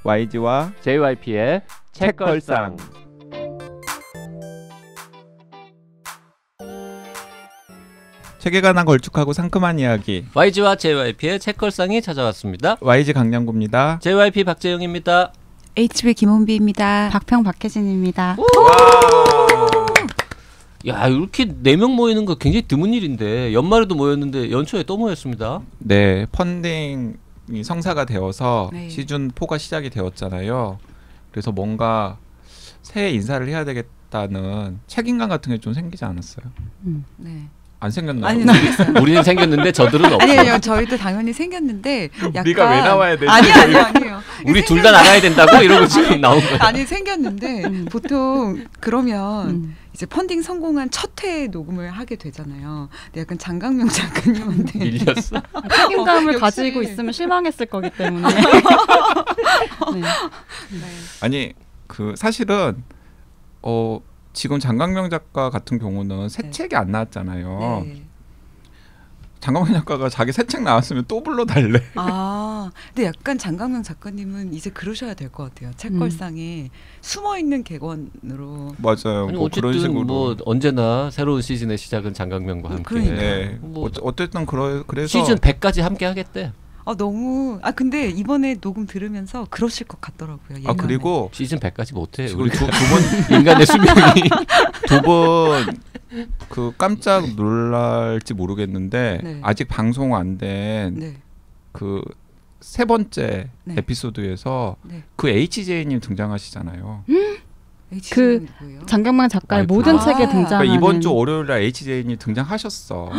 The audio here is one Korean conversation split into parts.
YG와 JYP의 책걸상. 책에 관한 걸쭉하고 상큼한 이야기. YG와 JYP의 책걸상이 찾아왔습니다. YG 강량구입니다. JYP 박재영입니다. HB 김원비입니다. 박평 박혜진입니다. 야, 이렇게 4명 모이는 거 굉장히 드문 일인데 연말에도 모였는데 연초에 또 모였습니다. 네, 펀딩이 성사가 되어서 네. 시즌 4가 시작이 되었잖아요. 그래서 뭔가 새해 인사를 해야 되겠다는 책임감 같은 게 좀 생기지 않았어요? 네. 안 생겼나요? 아니, 생겼어요. 우리는 생겼는데 저들은 없어. 아니요, 저희도 당연히 생겼는데 약간 우리가 왜 나와야 되지? 아니요. 우리 둘 다 나가야 된다고 이러고 지금 나온 거야. 아니 생겼는데 보통 그러면 이제 펀딩 성공한 첫 회 녹음을 하게 되잖아요. 근데 약간 장강명 작가님한테 밀렸어. 책임감을 역시. 가지고 있으면 실망했을 거기 때문에. 네. 아니 그 사실은 지금 장강명 작가 같은 경우는 새 네. 책이 안 나왔잖아요. 네. 장강명 작가가 자기 새 책 나왔으면 또 불러달래. 근데 약간 장강명 작가님은 이제 그러셔야 될 것 같아요. 책걸상에 숨어 있는 객원으로. 맞아요. 아니, 뭐 어쨌든 그런 식으로. 뭐 언제나 새로운 시즌의 시작은 장강명과 함께. 그러니까요. 네. 뭐 어쨌든 그래서 시즌 100까지 함께 하겠대. 너무 근데 이번에 녹음 들으면서 그러실 것 같더라고요. 예감에. 그리고 시즌 100까지 못해. 지금 우리 두 번 인간의 수명이. 두 번 그 깜짝 놀랄지 모르겠는데 네. 아직 방송 안 된 네. 그 세 번째 네. 에피소드에서 네. 그 HJ님 등장하시잖아요. HG는 누구예요? 장경만 작가의 와이프. 모든 책에 아. 등장하는. 그러니까 이번 주 월요일날 HJ님 등장하셨어.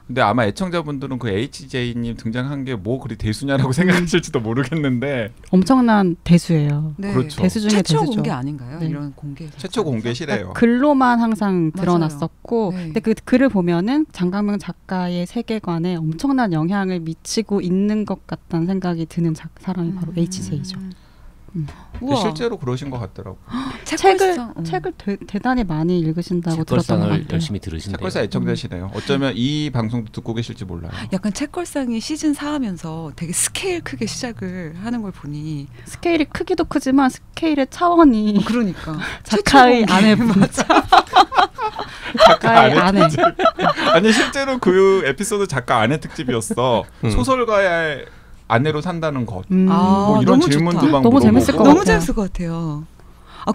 근데 아마 애청자분들은 그 HJ님 등장한 게 뭐 그리 대수냐라고 생각하실지도 모르겠는데 엄청난 대수예요. 네. 그렇죠. 대수 중에 최초 대수죠. 공개 아닌가요? 네. 이런 공개. 최초 공개시래요. 글로만 항상 맞아요. 드러났었고, 네. 근데 그 글을 보면은 장강명 작가의 세계관에 엄청난 영향을 미치고 있는 것 같다는 생각이 드는 사람이 바로 HJ죠. 근데 실제로 그러신 것 같더라고. 책을 대단히 많이 읽으신다고 들었던 것 책걸상을 같아요. 열심히 들으신대요. 책걸상 애청자시네요. 어쩌면 이 방송도 듣고 계실지 몰라요. 약간 책걸상이 시즌 4 하면서 되게 스케일 크게 시작을 하는 걸 보니 스케일이 크기도 크지만 스케일의 차원이 그러니까 작가의 아내 작가의 아내. 아니 실제로 그 에피소드 작가 아내 특집이었어. 소설가의 아내로 산다는 것. 뭐 이런 너무 질문도 좋다. 막 너무 물어보고. 재밌을 것 너무 같아요. 재밌을 것 같아요.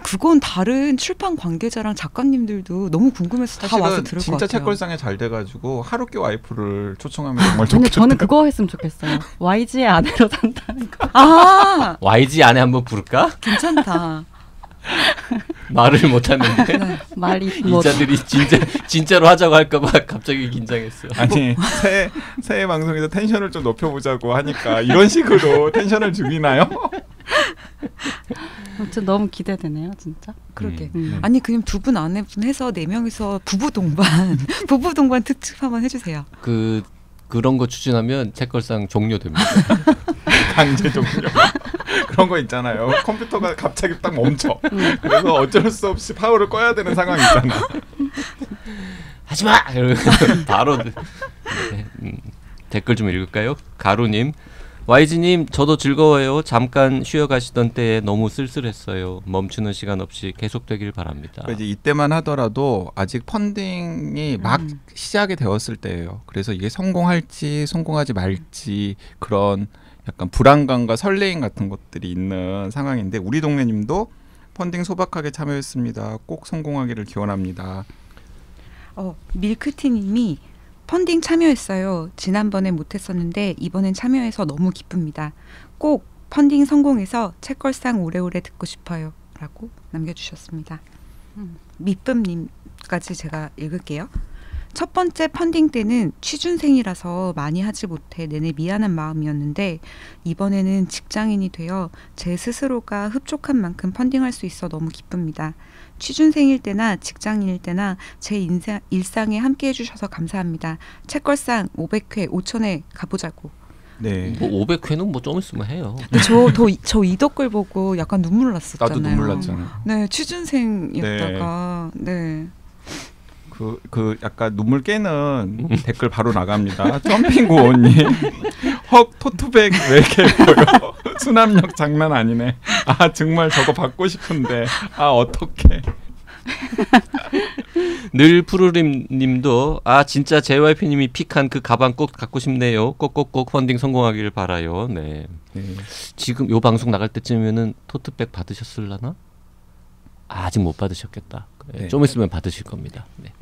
그건 다른 출판 관계자랑 작가님들도 너무 궁금해서 다 와서 사실은 들을 것 진짜 같아요. 책걸상에 잘 돼가지고 하루께 와이프를 초청하면 정말 근데 좋겠다. 저는 그거 했으면 좋겠어요. YG의 아내로 산다는 거. YG 안에 한번 부를까? 괜찮다. 말을 못하는데 네. 말이 이자들이 진짜로 하자고 할까봐 갑자기 긴장했어. 아니 새해 방송에서 텐션을 좀 높여보자고 하니까 이런 식으로 텐션을 죽이나요? 아무튼 너무 기대되네요, 진짜. 그러게. 음. 아니 그냥 두 분 아내분 해서 4명이서 부부 동반 특집 한번 해주세요. 그런 거 추진하면 책걸상 종료됩니다. 강제 종료. 그런 거 있잖아요. 컴퓨터가 갑자기 딱 멈춰. 그래서 어쩔 수 없이 파워를 꺼야 되는 상황 있잖아. 하지마! 바로 네. 댓글 좀 읽을까요? 가루님, YG님 저도 즐거워요. 잠깐 쉬어가시던 때에 너무 쓸쓸했어요. 멈추는 시간 없이 계속되길 바랍니다. 그러니까 이제 이때만 하더라도 아직 펀딩이 막 시작이 되었을 때예요. 그래서 이게 성공할지 성공하지 말지 그런 약간 불안감과 설레임 같은 것들이 있는 상황인데 우리 동네님도 펀딩 소박하게 참여했습니다. 꼭 성공하기를 기원합니다. 밀크티님이 펀딩 참여했어요. 지난번에 못했었는데 이번엔 참여해서 너무 기쁩니다. 꼭 펀딩 성공해서 책걸상 오래오래 듣고 싶어요. 라고 남겨주셨습니다. 미쁨님까지 제가 읽을게요. 첫 번째 펀딩 때는 취준생이라서 많이 하지 못해 내내 미안한 마음이었는데 이번에는 직장인이 되어 제 스스로가 흡족한 만큼 펀딩할 수 있어 너무 기쁩니다. 취준생일 때나 직장인일 때나 제 일상에 함께 해주셔서 감사합니다. 책걸상 500회 5,000회 가보자고. 네. 뭐 500회는 뭐 좀 있으면 해요. 저 이 댓글 보고 약간 눈물 났었잖아요. 나도 눈물 났잖아. 네, 취준생이었다가 네. 그 약간 눈물 깨는 댓글 바로 나갑니다. 점핑 고원님 헉 토트백 왜 이렇게 보여? 수납력 장난 아니네. 아 정말 저거 받고 싶은데 아 어떡해. 늘 푸르림님도 진짜 JYP님이 픽한 그 가방 꼭 갖고 싶네요. 꼭꼭꼭 펀딩 성공하길 바라요. 네. 지금 요 방송 나갈 때쯤이면은 토트백 받으셨을라나? 아직 못 받으셨겠다. 네. 좀 있으면 받으실 겁니다. 네.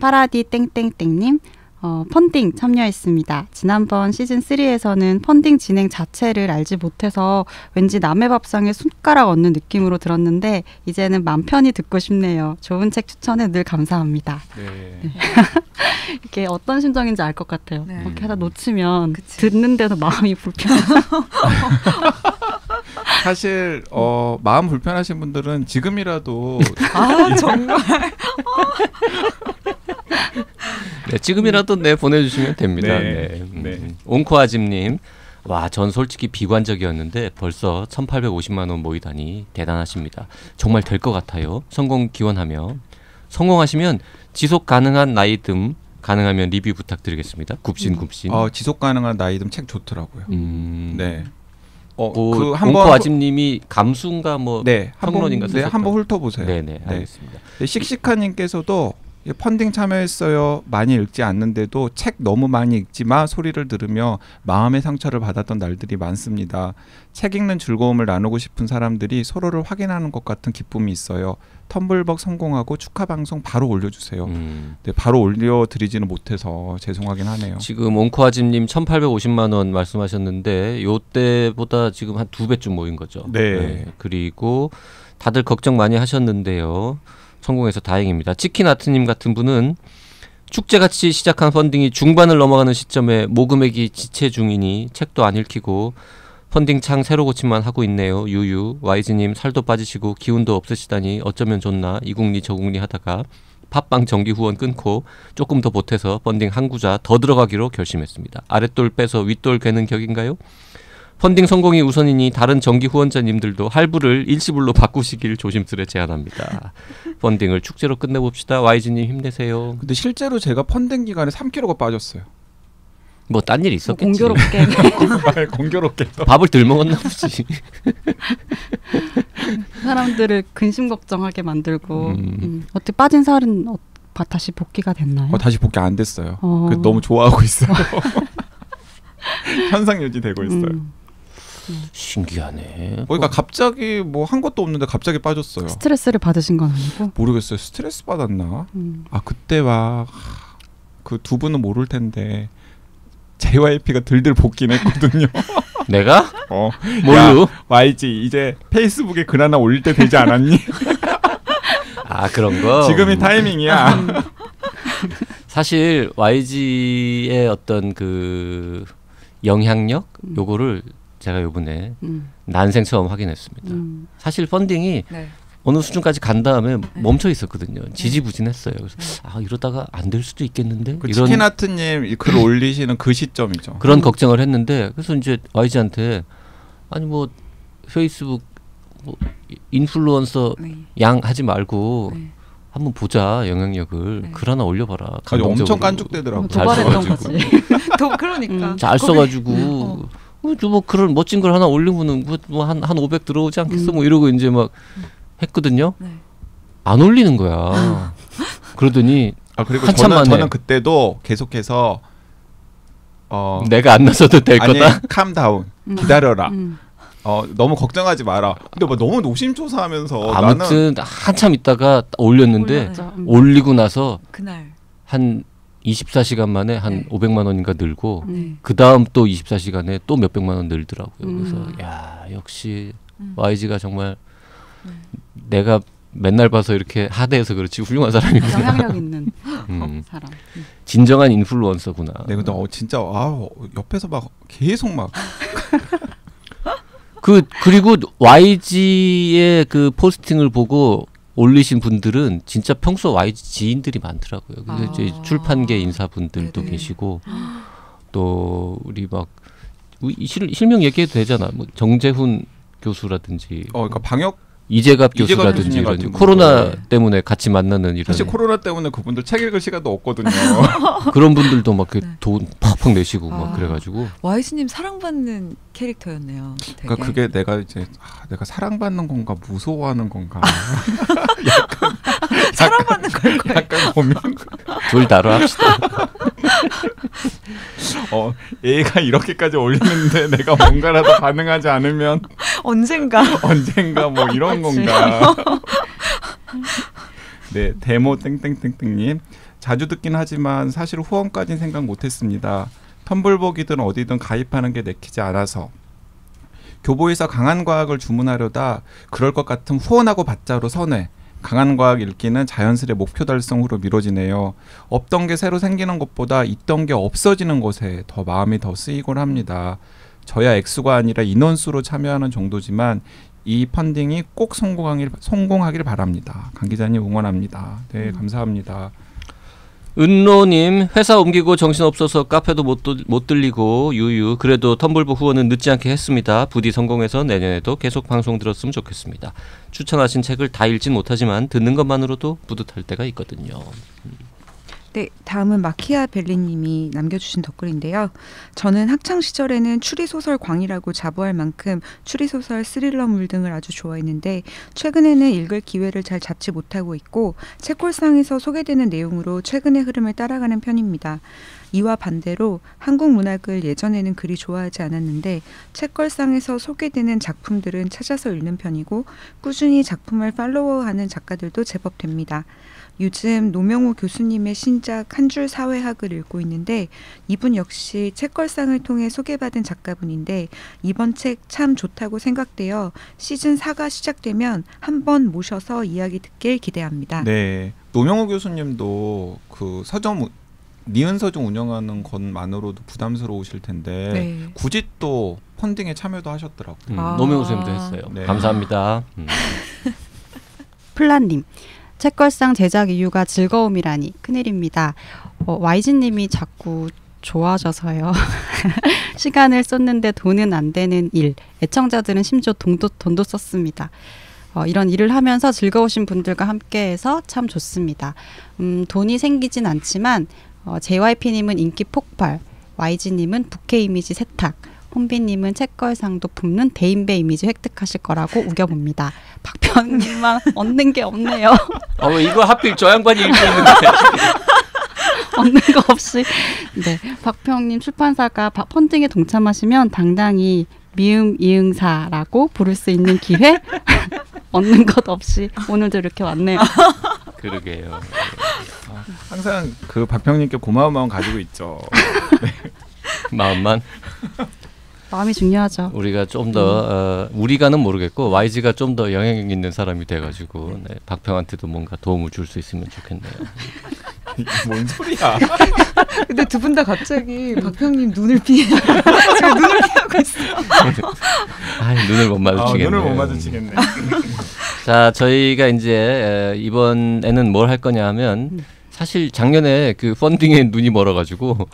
파라디 땡땡땡님 펀딩 참여했습니다. 지난번 시즌3에서는 펀딩 진행 자체를 알지 못해서 왠지 남의 밥상에 손가락 얹는 느낌으로 들었는데 이제는 맘 편히 듣고 싶네요. 좋은 책 추천에 늘 감사합니다. 네. 이게 어떤 심정인지 알 것 같아요. 네. 이렇게 하다 놓치면 그치. 듣는데도 마음이 불편해요. 사실 마음 불편하신 분들은 지금이라도 아 정말. 네, 지금이라도 보내주시면 됩니다. 네. 네. 네. 옹코아짐님, 와, 전 솔직히 비관적이었는데 벌써 1,850만 원 모이다니 대단하십니다. 정말 될 것 같아요. 성공 기원하며 성공하시면 지속 가능한 나이듦 가능하면 리뷰 부탁드리겠습니다. 굽신굽신. 지속 가능한 나이듦 책 좋더라고요. 그 네. 옹코아짐님이 감수인가 뭐 네, 평론인가 쓰셨던. 한번 훑어보세요. 네네, 알겠습니다. 네, 씩씩하님께서도 펀딩 참여했어요. 많이 읽지 않는데도 책 너무 많이 읽지 마 소리를 들으며 마음의 상처를 받았던 날들이 많습니다. 책 읽는 즐거움을 나누고 싶은 사람들이 서로를 확인하는 것 같은 기쁨이 있어요. 텀블벅 성공하고 축하 방송 바로 올려주세요. 네, 바로 올려드리지는 못해서 죄송하긴 하네요. 지금 옹코아짐님 1,850만 원 말씀하셨는데 요때보다 지금 한 2배쯤 모인 거죠. 네. 그리고 다들 걱정 많이 하셨는데요. 성공해서 다행입니다. 치킨아트님 같은 분은 축제같이 시작한 펀딩이 중반을 넘어가는 시점에 모금액이 지체 중이니 책도 안 읽히고 펀딩 창 새로 고침만 하고 있네요. 유유. YG님 살도 빠지시고 기운도 없으시다니 어쩌면 좋나 이국리 저국리 하다가 팟빵 정기 후원 끊고 조금 더 보태서 펀딩 한 구자 더 들어가기로 결심했습니다. 아랫돌 빼서 윗돌 괴는 격인가요? 펀딩 성공이 우선이니 다른 정기 후원자님들도 할부를 일시불로 바꾸시길 조심스레 제안합니다. 펀딩을 축제로 끝내봅시다. YG님 힘내세요. 근데 실제로 제가 펀딩 기간에 3kg가 빠졌어요. 뭐 딴 일 있었겠지. 공교롭게 공교롭게. 밥을 덜 먹었나 보지. 사람들을 근심 걱정하게 만들고 어떻게 빠진 살은 다시 복귀가 됐나요? 다시 복귀 안 됐어요. 너무 좋아하고 있어요. 현상 유지되고 있어요. 신기하네. 그러니까 갑자기 뭐 한 것도 없는데 갑자기 빠졌어요. 스트레스를 받으신 건 아니고? 모르겠어요. 스트레스 받았나? 그때 막 그 두 분은 모를 텐데 JYP가 들들 복귀는 했거든요. 내가? 뭘로? YG 이제 페이스북에 글 하나 올릴 때 되지 않았니? 그런 거? 지금이 타이밍이야. 사실 YG의 어떤 그 영향력 요거를 제가 요번에 난생 처음 확인했습니다. 사실 펀딩이 어느 수준까지 간 다음에 멈춰 있었거든요. 지지부진했어요. 그래서 이러다가 안 될 수도 있겠는데 그 이런 치킨아트님 글 올리시는 그 시점이죠. 그런 걱정을 했는데 그래서 이제 YG한테 아니 뭐 페이스북 뭐 인플루언서 양 하지 말고 한번 보자 영향력을 글 하나 올려봐라. 엄청 깐죽대더라고요. 잘 써가지고. 그러니까 잘 써가지고 뭐 그런 멋진 걸 하나 올리면은 뭐 한 500 들어오지 않겠어 뭐 이러고 이제 막 했거든요. 안 올리는 거야. 그러더니 그리고 한참 만에 저는 그때도 계속해서 내가 안 나서도 될 거다. 캄다운 기다려라. 너무 걱정하지 마라. 근데 뭐 너무 노심초사하면서 아무튼 나는 한참 있다가 올렸는데 올리고 나서 그날 한 24시간 만에 한 500만 원인가 늘고 그 다음 또 24시간에 또 몇백만 원 늘더라고요. 그래서 야 역시 YG가 정말 내가 맨날 봐서 이렇게 하대해서 그렇지 훌륭한 사람이구나. 영향력 있는 사람. 진정한 인플루언서구나. 네, 근데 진짜 옆에서 막 계속 막 그리고 YG의 그 포스팅을 보고 올리신 분들은 진짜 평소 YG 지인들이 많더라고요. 그래서 이제 출판계 인사분들도 계시고 또 우리 막 실명 얘기해도 되잖아. 뭐 정재훈 교수라든지. 그러니까 방역 이재갑 교수라든지 이런 교수님 코로나 분들. 때문에 같이 만나는 이런 사실 코로나 때문에 그분들 책 읽을 시간도 없거든요. 그런 분들도 막 네. 돈 팍팍 내시고 막 아. 그래가지고 YG님 사랑받는 캐릭터였네요. 되게. 그러니까 그게 내가 이제 내가 사랑받는 건가 무서워하는 건가 사랑받는 걸 거예요. 약간 고민. 둘 다로 합시다. 얘가 이렇게까지 올리는데 내가 뭔가라도 반응하지 않으면 언젠가. 언젠가 뭐 이런 그치. 건가. 네, 데모 땡땡땡땡님 자주 듣긴 하지만 사실 후원까지는 생각 못했습니다. 텀블벅이든 어디든 가입하는 게 내키지 않아서 교보에서 강한 과학을 주문하려다 그럴 것 같은 후원하고 받자로 선회. 강한 과학 읽기는 자연스레 목표 달성으로 미뤄지네요. 없던 게 새로 생기는 것보다 있던 게 없어지는 것에 더 마음이 더 쓰이곤 합니다. 저야 액수가 아니라 인원수로 참여하는 정도지만 이 펀딩이 꼭 성공하길 바랍니다. 강 기자님 응원합니다. 네, 감사합니다. 은로님 회사 옮기고 정신없어서 카페도 못 들리고 유유 그래도 텀블벅 후원은 늦지 않게 했습니다. 부디 성공해서 내년에도 계속 방송 들었으면 좋겠습니다. 추천하신 책을 다 읽진 못하지만 듣는 것만으로도 뿌듯할 때가 있거든요. 네, 다음은 마키아벨리님이 남겨주신 댓글인데요. 저는 학창 시절에는 추리소설 광이라고 자부할 만큼 추리소설, 스릴러물 등을 아주 좋아했는데 최근에는 읽을 기회를 잘 잡지 못하고 있고 책골상에서 소개되는 내용으로 최근의 흐름을 따라가는 편입니다. 이와 반대로 한국 문학을 예전에는 그리 좋아하지 않았는데 책걸상에서 소개되는 작품들은 찾아서 읽는 편이고 꾸준히 작품을 팔로워하는 작가들도 제법 됩니다. 요즘 노명호 교수님의 신작 한 줄 사회학을 읽고 있는데 이분 역시 책걸상을 통해 소개받은 작가분인데 이번 책 참 좋다고 생각되어 시즌 4가 시작되면 한번 모셔서 이야기 듣길 기대합니다. 네, 노명호 교수님도 그 서점 니은 서점 운영하는 것만으로도 부담스러우실 텐데 네. 굳이 또 펀딩에 참여도 하셨더라고요. 노명우 선생님도 했어요. 네. 감사합니다. 플란님. 책걸상 제작 이유가 즐거움이라니 큰일입니다. YG님이 자꾸 좋아져서요. 시간을 썼는데 돈은 안 되는 일. 애청자들은 심지어 돈도 썼습니다. 이런 일을 하면서 즐거우신 분들과 함께해서 참 좋습니다. 돈이 생기진 않지만 JYP님은 인기 폭발, YG님은 부캐 이미지 세탁, 홍비님은 책걸상도 품는 대인배 이미지 획득하실 거라고 우겨봅니다. 박평님만 얻는 게 없네요. 이거 하필 저 양반이 읽고 있는데. 얻는 거 없이. 네, 박평님 출판사가 펀딩에 동참하시면 당당히 미음 이응사라고 부를 수 있는 기회 얻는 것 없이 오늘도 이렇게 왔네요. 그러게요. 항상 그 박평님께 고마운 마음 가지고 있죠. 마음만 마음이 중요하죠. 우리가 좀 더 우리가는 모르겠고 YG가 좀 더 영향력 있는 사람이 돼가지고 네, 박평한테도 뭔가 도움을 줄 수 있으면 좋겠네요. 뭔 소리야? 근데 두 분 다 갑자기 박평님 눈을 피해. 제가 눈을 피하고 있어요. 눈을 못 마주치겠네. 눈을 못 마주치겠네. 자, 저희가 이제 이번에는 뭘 할 거냐 하면 사실 작년에 그 펀딩에 눈이 멀어가지고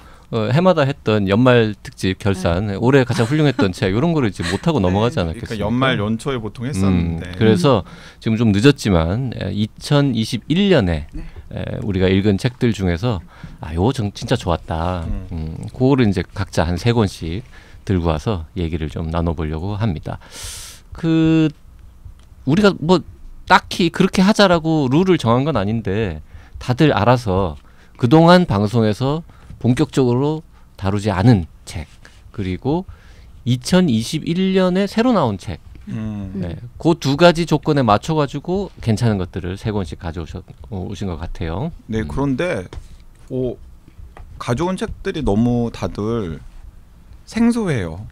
해마다 했던 연말 특집 결산 올해 가장 훌륭했던 책 이런 거를 이제 못하고 넘어가지 않았겠습니까? 그러니까 연말 연초에 보통 했었는데 그래서 지금 좀 늦었지만 2021년에 우리가 읽은 책들 중에서 요거 진짜 좋았다. 그거를 이제 각자 한 3권씩 들고 와서 얘기를 좀 나눠보려고 합니다. 우리가 뭐 딱히 그렇게 하자라고 룰을 정한 건 아닌데 다들 알아서 그동안 방송에서 본격적으로 다루지 않은 책 그리고 2021년에 새로 나온 책 네, 그 두 가지 조건에 맞춰가지고 괜찮은 것들을 3권씩 가져오신 것 같아요. 네, 그런데 가져온 책들이 너무 다들 생소해요.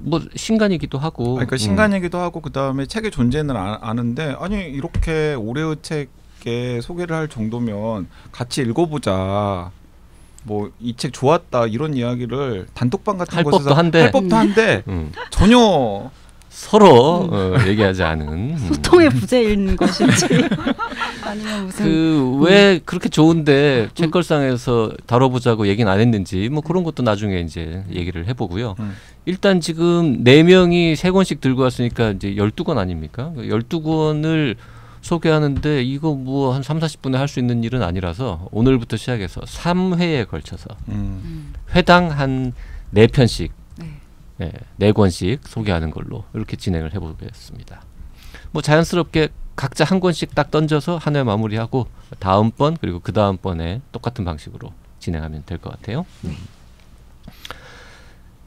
뭐 신간이기도 하고 그러니까 신간이기도 하고 그 다음에 책의 존재는 아는데 아니 이렇게 올해의 책에 소개를 할 정도면 같이 읽어보자. 뭐 이 책 좋았다 이런 이야기를 단톡방 같은 할 곳에서 법도 한데 할 법도 한데 전혀 서로 얘기하지 않은 소통의 부재인 것인지 아니면 무슨 왜 그렇게 좋은데 책걸상에서 다뤄보자고 얘기는 안 했는지 뭐 그런 것도 나중에 이제 얘기를 해보고요. 일단 지금 4명이 3권씩 들고 왔으니까 이제 12권 아닙니까? 12권을 소개하는데 이거 뭐 한 30-40분에 할 수 있는 일은 아니라서 오늘부터 시작해서 3회에 걸쳐서 회당 한 4편씩 네, 4권씩 소개하는 걸로 이렇게 진행을 해보겠습니다. 뭐 자연스럽게 각자 한 권씩 딱 던져서 한 회 마무리하고 다음번 그리고 그 다음번에 똑같은 방식으로 진행하면 될 것 같아요.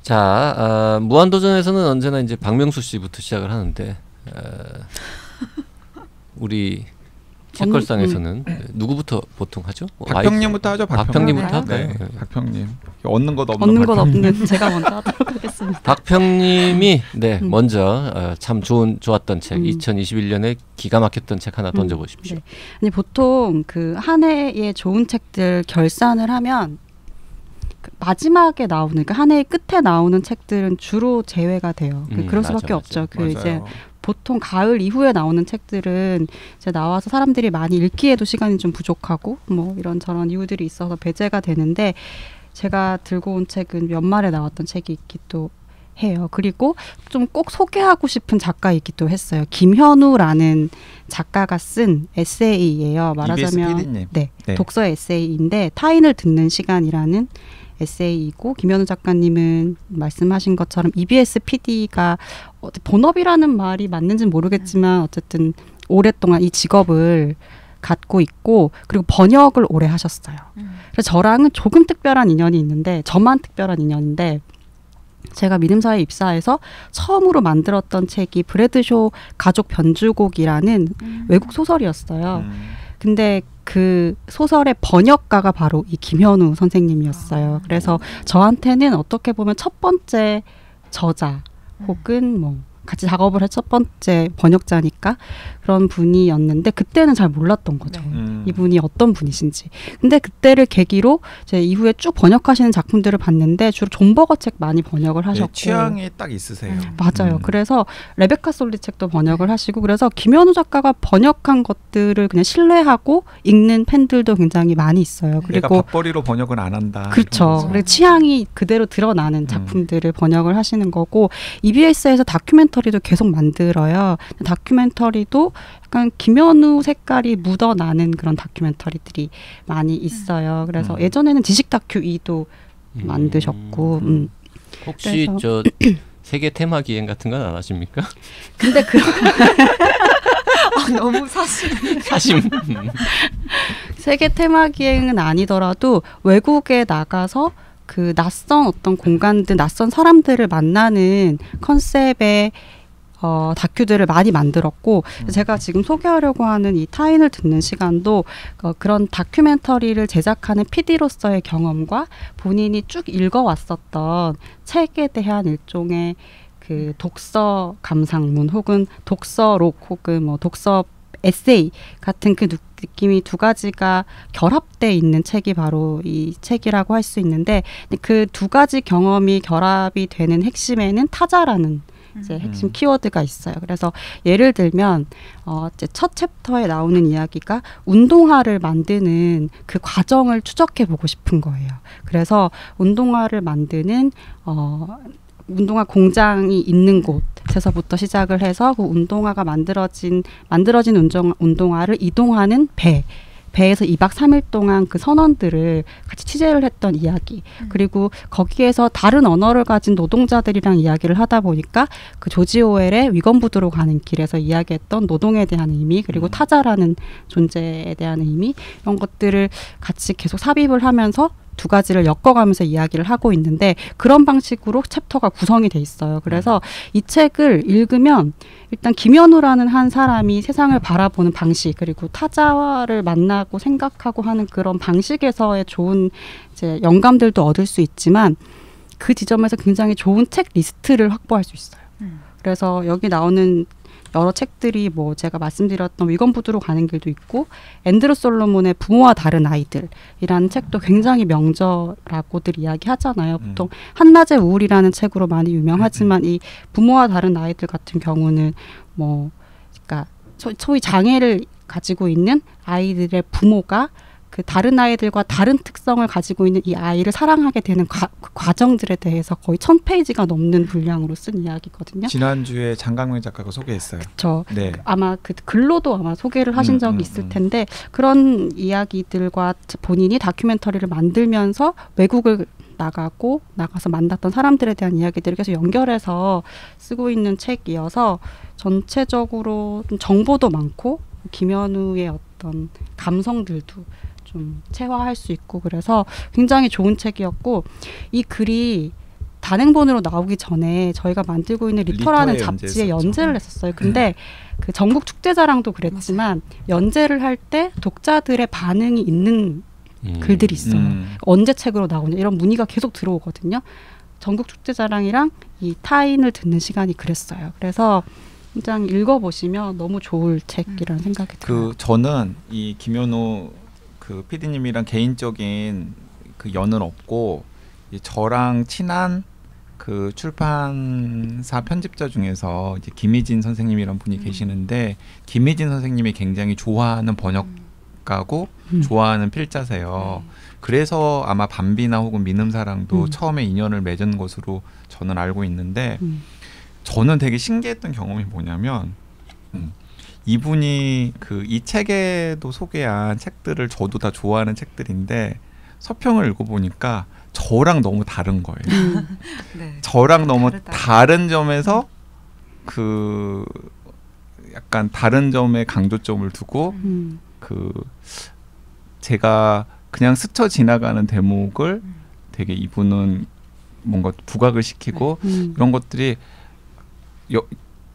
자, 무한도전에서는 언제나 이제 박명수 씨부터 시작을 하는데 우리 책걸상에서는 누구부터 보통 하죠? 박평님부터 하죠. 박평님부터 할까요? 네, 박평님. 얻는 것 없는 얻는 것 없는 제가 먼저 하도록 하겠습니다. 박평님이 먼저 참 좋았던 책 2021년에 기가 막혔던 책 하나 던져보십시오. 네. 아니 보통 그 한 해의 좋은 책들 결산을 하면 그 마지막에 나오는 그러니까 한 해의 끝에 나오는 책들은 주로 제외가 돼요. 그럴 수밖에 없죠. 그 맞아요. 이제 보통 가을 이후에 나오는 책들은 이제 나와서 사람들이 많이 읽기에도 시간이 좀 부족하고 뭐 이런저런 이유들이 있어서 배제가 되는데 제가 들고 온 책은 연말에 나왔던 책이 있기도 해요. 그리고 좀 꼭 소개하고 싶은 작가이기도 했어요. 김현우라는 작가가 쓴 에세이예요. 말하자면 네, 독서 에세이인데 타인을 듣는 시간이라는 에세이이고 김현우 작가님은 말씀하신 것처럼 EBS PD가 본업이라는 말이 맞는지는 모르겠지만 어쨌든 오랫동안 이 직업을 갖고 있고 그리고 번역을 오래 하셨어요. 그래서 저랑은 조금 특별한 인연이 있는데 저만 특별한 인연인데 제가 믿음사회에 입사해서 처음으로 만들었던 책이 브래드쇼 가족 변주곡이라는 외국 소설이었어요. 근데 그 소설의 번역가가 바로 이 김현우 선생님이었어요. 그래서 저한테는 어떻게 보면 첫 번째 저자 혹은 뭐 같이 작업을 할 첫 번째 번역자니까 그런 분이었는데 그때는 잘 몰랐던 거죠. 이분이 어떤 분이신지. 근데 그때를 계기로 제 이후에 쭉 번역하시는 작품들을 봤는데 주로 존버거 책 많이 번역을 하셨고 취향이 딱 있으세요. 맞아요. 그래서 레베카 솔리 책도 번역을 하시고 그래서 김현우 작가가 번역한 것들을 그냥 신뢰하고 읽는 팬들도 굉장히 많이 있어요. 내가 그리고 밥벌이로 번역은 안 한다. 그렇죠. 그리고 취향이 그대로 드러나는 작품들을 번역을 하시는 거고 EBS에서 다큐멘터리도 계속 만들어요. 다큐멘터리도 약간 김현우 색깔이 묻어나는 그런 다큐멘터리들이 많이 있어요. 그래서 예전에는 지식 다큐 2도 만드셨고 혹시 저 세계 테마 기행 같은 건 안 하십니까? 근데 그런 너무 사심. 세계 테마 기행은 아니더라도 외국에 나가서 그 낯선 어떤 공간들, 낯선 사람들을 만나는 컨셉의 다큐들을 많이 만들었고 제가 지금 소개하려고 하는 이 타인을 듣는 시간도 그런 다큐멘터리를 제작하는 PD로서의 경험과 본인이 쭉 읽어왔었던 책에 대한 일종의 그 독서 감상문 혹은 독서록 혹은 뭐 독서 에세이 같은 그 느낌이 두 가지가 결합돼 있는 책이 바로 이 책이라고 할 수 있는데 그 두 가지 경험이 결합이 되는 핵심에는 타자라는 이제 핵심 키워드가 있어요. 그래서 예를 들면 이제 첫 챕터에 나오는 이야기가 운동화를 만드는 그 과정을 추적해 보고 싶은 거예요. 그래서 운동화를 만드는 운동화 공장이 있는 곳에서부터 시작을 해서 그 운동화가 만들어진 운동화를 이동하는 배에서 2박 3일 동안 그 선원들을 같이 취재를 했던 이야기. 그리고 거기에서 다른 언어를 가진 노동자들이랑 이야기를 하다 보니까 그 조지 오웰의 위건부두로 가는 길에서 이야기했던 노동에 대한 의미 그리고 타자라는 존재에 대한 의미 이런 것들을 같이 계속 삽입을 하면서 두 가지를 엮어가면서 이야기를 하고 있는데 그런 방식으로 챕터가 구성이 돼 있어요. 그래서 이 책을 읽으면 일단 김현우라는 한 사람이 세상을 바라보는 방식 그리고 타자를 만나고 생각하고 하는 그런 방식에서의 좋은 이제 영감들도 얻을 수 있지만 그 지점에서 굉장히 좋은 책 리스트를 확보할 수 있어요. 그래서 여기 나오는 여러 책들이 뭐 제가 말씀드렸던 위건부두로 가는 길도 있고 앤드루 솔로몬의 부모와 다른 아이들이라는 책도 굉장히 명저라고들 이야기하잖아요. 보통 한낮의 우울이라는 책으로 많이 유명하지만 이 부모와 다른 아이들 같은 경우는 뭐 그러니까 소위 장애를 가지고 있는 아이들의 부모가 그 다른 아이들과 다른 특성을 가지고 있는 이 아이를 사랑하게 되는 과정들에 대해서 거의 1000페이지가 넘는 분량으로 쓴 이야기거든요. 지난주에 장강명 작가가 소개했어요. 그렇죠. 네. 아마 그 글로도 아마 소개를 하신 적이 있을 텐데 그런 이야기들과 본인이 다큐멘터리를 만들면서 외국을 나가서 만났던 사람들에 대한 이야기들을 계속 연결해서 쓰고 있는 책이어서 전체적으로 좀 정보도 많고 김현우의 어떤 감성들도 좀 체화할 수 있고 그래서 굉장히 좋은 책이었고 이 글이 단행본으로 나오기 전에 저희가 만들고 있는 리터라는 잡지에 연재를 했었어요. 근데 그 전국 축제자랑도 그랬지만 연재를 할 때 독자들의 반응이 있는 글들이 있어요. 언제 책으로 나오냐 이런 문의가 계속 들어오거든요. 전국 축제자랑이랑 이 타인을 듣는 시간이 그랬어요. 그래서 굉장히 읽어보시면 너무 좋을 책이라는 생각이 들어요. 저는 이 김현우 그 PD님이랑 개인적인 그 연은 없고 저랑 친한 그 출판사 편집자 중에서 이제 김희진 선생님이란 분이 계시는데 김희진 선생님이 굉장히 좋아하는 번역가고 좋아하는 필자세요. 그래서 아마 밤비나 혹은 민음사랑도 처음에 인연을 맺은 것으로 저는 알고 있는데 저는 되게 신기했던 경험이 뭐냐면 이분이 그 이 책에도 소개한 책들을 저도 다 좋아하는 책들인데 서평을 읽어보니까 저랑 너무 다른 거예요. 네. 저랑 너무 다르다. 다른 점에서 그 약간 다른 점에 강조점을 두고 그 제가 그냥 스쳐 지나가는 대목을 되게 이분은 뭔가 부각을 시키고 이런 것들이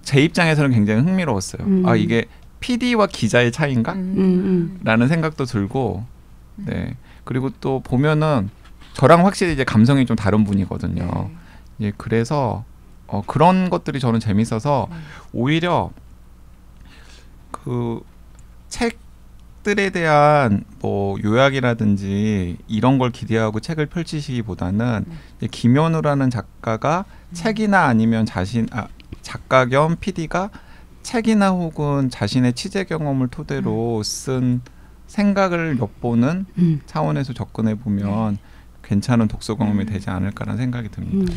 제 입장에서는 굉장히 흥미로웠어요. 아 이게 PD와 기자의 차이인가? 라는 생각도 들고 네 그리고 또 보면은 저랑 확실히 이제 감성이 좀 다른 분이거든요. 예, 그래서 그런 것들이 저는 재밌어서 오히려 그 책들에 대한 뭐 요약이라든지 이런 걸 기대하고 책을 펼치시기보다는 김현우라는 작가가 책이나 아니면 작가 겸 PD가 책이나 혹은 자신의 취재 경험을 토대로 쓴 생각을 엿보는 차원에서 접근해 보면 괜찮은 독서 경험이 되지 않을까라는 생각이 듭니다.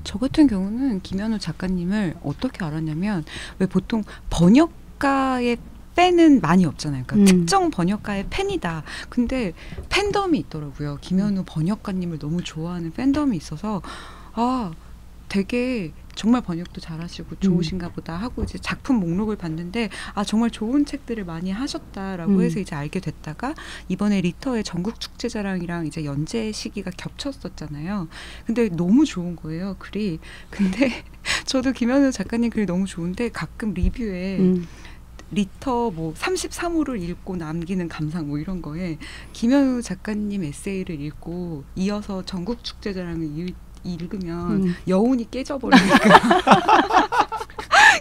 저 같은 경우는 김현우 작가님을 어떻게 알았냐면 왜 보통 번역가의 팬은 많이 없잖아요. 그러니까 특정 번역가의 팬이다. 근데 팬덤이 있더라고요. 김현우 번역가님을 너무 좋아하는 팬덤이 있어서 아 되게 정말 번역도 잘하시고 좋으신가 보다 하고 이제 작품 목록을 봤는데 아 정말 좋은 책들을 많이 하셨다라고 해서 이제 알게 됐다가 이번에 리터의 전국 축제자랑이랑 이제 연재 시기가 겹쳤었잖아요. 근데 너무 좋은 거예요 글이. 근데 저도 김현우 작가님 글이 너무 좋은데 가끔 리뷰에 리터 뭐 33호를 읽고 남기는 감상 뭐 이런 거에 김현우 작가님 에세이를 읽고 이어서 전국 축제자랑을 읽으면 여운이 깨져버리니까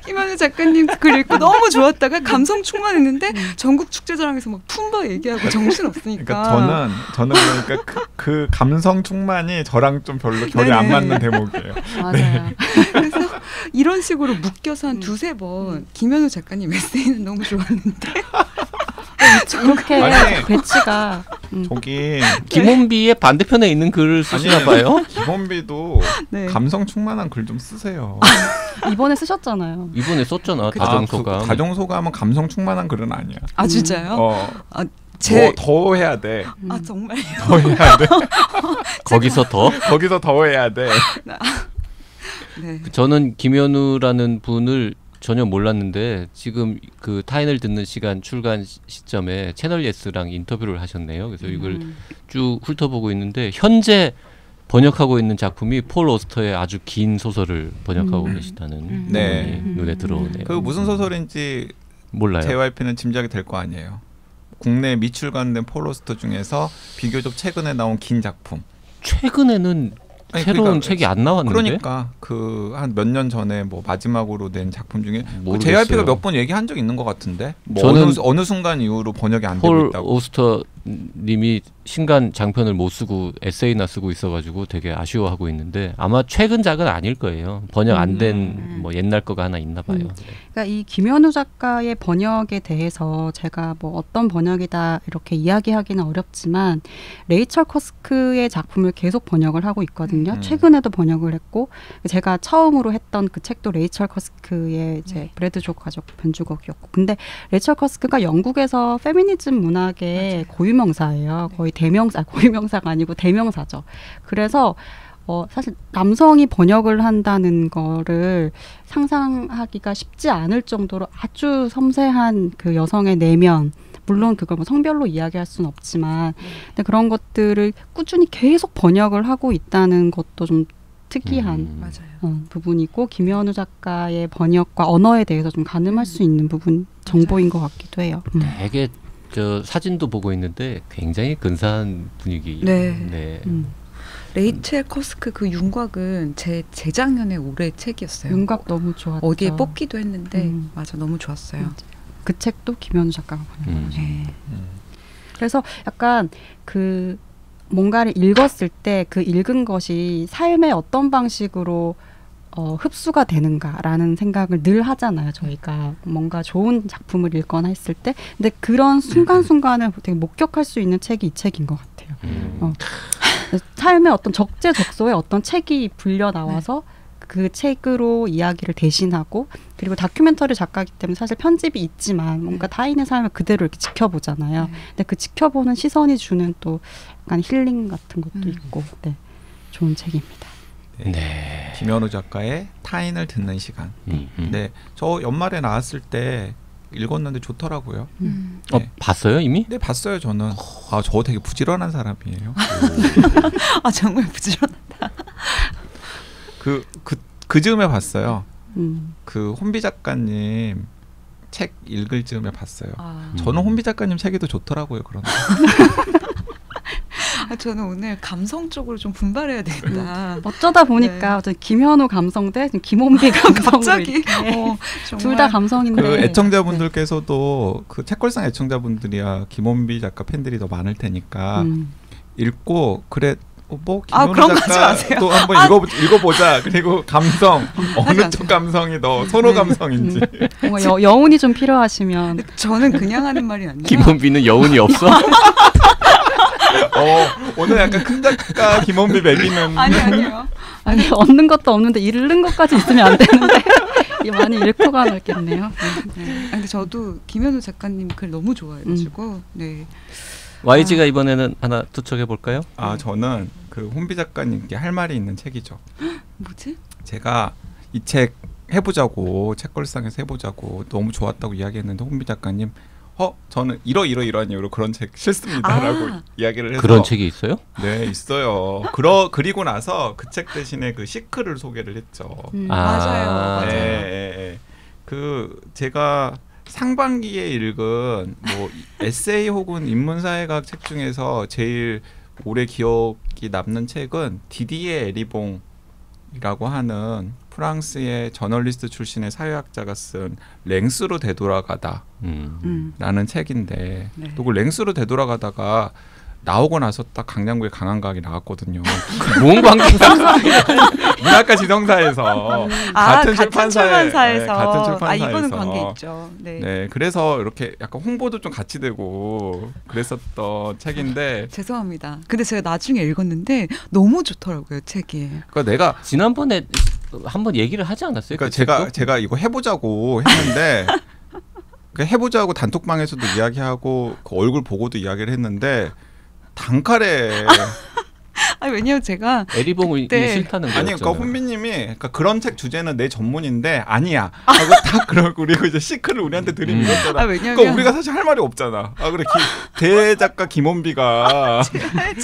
김현우 작가님 글 읽고 너무 좋았다가 감성 충만했는데 전국 축제자랑에서 막 품바 얘기하고 정신 없으니까 그러니까 저는 그러니까 그 감성 충만이 저랑 좀 별로 결이 안 맞는 대목이에요. 맞아요. 네. 그래서 이런 식으로 묶여서 한 두세 번 김현우 작가님 에세이는 너무 좋았는데 그렇게 아니, 배치가 저기 김원비의 반대편에 있는 글을 쓰시나 봐요. 김원비도 네. 감성 충만한 글 좀 쓰세요. 이번에 쓰셨잖아요. 이번에 썼잖아. 가정소감. 가정소감은 감성 충만한 글은 아니야. 아 진짜요? 아, 제... 더 해야 돼. 아 정말요? 더 해야 돼. 거기서 더? 거기서 더 해야 돼. 네. 저는 김현우라는 분을 전혀 몰랐는데 지금 그 타인을 듣는 시간 출간 시점에 채널 예스랑 인터뷰를 하셨네요. 그래서 이걸 쭉 훑어보고 있는데 현재 번역하고 있는 작품이 폴 오스터의 아주 긴 소설을 번역하고 계시다는 네. 부분이 눈에 들어오네요. 그 무슨 소설인지 몰라요. JYP는 짐작이 될 거 아니에요. 국내 미출간된 폴 오스터 중에서 비교적 최근에 나온 긴 작품. 최근에는 아니, 새로운 그러니까 책이 안 나왔는데. 그러니까 그 한 몇 년 전에 뭐 마지막으로 낸 작품 중에 모르겠어요. JRP가 몇 번 얘기한 적 있는 것 같은데 뭐 저는 어느 순간 이후로 번역이 안 되고 폴 있다고. 오스터 님이 신간 장편을 못 쓰고 에세이나 쓰고 있어가지고 되게 아쉬워하고 있는데 아마 최근작은 아닐 거예요. 번역 안 된 뭐 옛날 거가 하나 있나 봐요. 네. 그러니까 이 김현우 작가의 번역에 대해서 제가 뭐 어떤 번역이다 이렇게 이야기하기는 어렵지만 레이첼 커스크의 작품을 계속 번역을 하고 있거든요. 최근에도 번역을 했고 제가 처음으로 했던 그 책도 레이첼 커스크의 이제 브래드족 가족 변주곡이었고 근데 레이첼 커스크가 영국에서 페미니즘 문학의 고유명사예요. 거의 대명사, 고유명사가 아니고 대명사죠. 그래서 사실 남성이 번역을 한다는 거를 상상하기가 쉽지 않을 정도로 아주 섬세한 그 여성의 내면, 물론 그걸 뭐 성별로 이야기할 수는 없지만 근데 그런 것들을 꾸준히 계속 번역을 하고 있다는 것도 좀 특이한 맞아요. 부분이고 김현우 작가의 번역과 언어에 대해서 좀 가늠할 수 있는 부분 정보인 것 같기도 해요. 되게 저 사진도 보고 있는데 굉장히 근사한 분위기. 네. 레이첼 커스크 그 윤곽은 제 재작년에 올해 책이었어요. 윤곽 너무 좋았죠. 어디에 뽑기도 했는데 맞아 너무 좋았어요. 그 책도 김현우 작가가 번역한 거죠. 네. 그래서 약간 그 뭔가를 읽었을 때 그 읽은 것이 삶의 어떤 방식으로 흡수가 되는가라는 생각을 늘 하잖아요. 저희가 뭔가 좋은 작품을 읽거나 했을 때 근데 그런 순간순간을 되게 목격할 수 있는 책이 이 책인 것 같아요. 삶의 어떤 적재적소에 어떤 책이 불려 나와서 그 책으로 이야기를 대신하고 그리고 다큐멘터리 작가이기 때문에 사실 편집이 있지만 뭔가 타인의 삶을 그대로 이렇게 지켜보잖아요. 근데 그 지켜보는 시선이 주는 또 약간 힐링 같은 것도 있고 좋은 책입니다. 네. 김현우 작가의 타인을 듣는 시간. 네, 저 연말에 나왔을 때 읽었는데 좋더라고요. 네. 봤어요 이미? 네, 봤어요 저는. 저 되게 부지런한 사람이에요. 아 정말 부지런하다. 그 즈음에 봤어요. 그 혼비 작가님 책 읽을 즈음에 봤어요. 저는 혼비 작가님 책이 더 좋더라고요. 그런데. 저는 오늘 감성 쪽으로 좀 분발해야 되겠다. 어쩌다 보니까 김현우 감성 대 김혼비 감성 갑자기 둘 다 감성인데 그 애청자분들께서도 그 책걸상 애청자분들이야 김혼비 작가 팬들이 더 많을 테니까 읽고 그래 뭐 김현우 작가 또 한번 읽어보자. 그리고 감성 어느 쪽 감성이 더 선호 감성인지. 뭔가 여운이 좀 필요하시면 저는 그냥 하는 말이 아니라 김혼비는 여운이 없어? 오늘 약간 큰 작가 김원비 매기는 아니요. 아니 얻는 것도 없는데 잃는 것까지 있으면 안 되는데 많이 잃고 가겠네요. 근데 저도 김현우 작가님 글 너무 좋아해가지고 네. YG가 이번에는 하나 투척해 볼까요? 저는 그 혼비 작가님께 할 말이 있는 책이죠. 뭐지? 제가 이 책 해보자고 책걸상에서 해보자고 너무 좋았다고 이야기했는데 혼비 작가님 저는 이러한 이유로 그런 책 싫습니다라고 이야기를 해서 그런 책이 있어요? 네 있어요. 그리고 나서 그 책 대신에 그 시크를 소개를 했죠. 맞아요. 네. 그 제가 상반기에 읽은 뭐 에세이 혹은 인문사회학 책 중에서 제일 오래 기억이 남는 책은 디디에 에리봉이라고 하는 프랑스의 저널리스트 출신의 사회학자가 쓴 랭스로 되돌아가다 라는 책인데 또 그 랭스로 되돌아가다가 나오고 나서 딱 강남구에 강한각이 나왔거든요. 뭔 관계가? 문학과 지성사에서 같은 출판사에서 이거는 관계 있죠. 네, 그래서 이렇게 약간 홍보도 좀 같이 되고 그랬었던 책인데 죄송합니다. 근데 제가 나중에 읽었는데 너무 좋더라고요 책이. 그러니까 내가 지난번에 한번 얘기를 하지 않았어요? 그러니까 제가 이거 해보자고 했는데 해보자고 단톡방에서도 이야기하고 그 얼굴 보고도 이야기를 했는데 단칼에 왜냐면 제가 에리봉이 싫다는 거였잖아요. 그러니까 혼비님이 그런 책 주제는 내 전문인데 아니야 하고 딱 그러고 그리고 이제 시크를 우리한테 들이밀었잖아. 왜냐면 그러니까 우리가 사실 할 말이 없잖아. 그래 대작가 김혼비가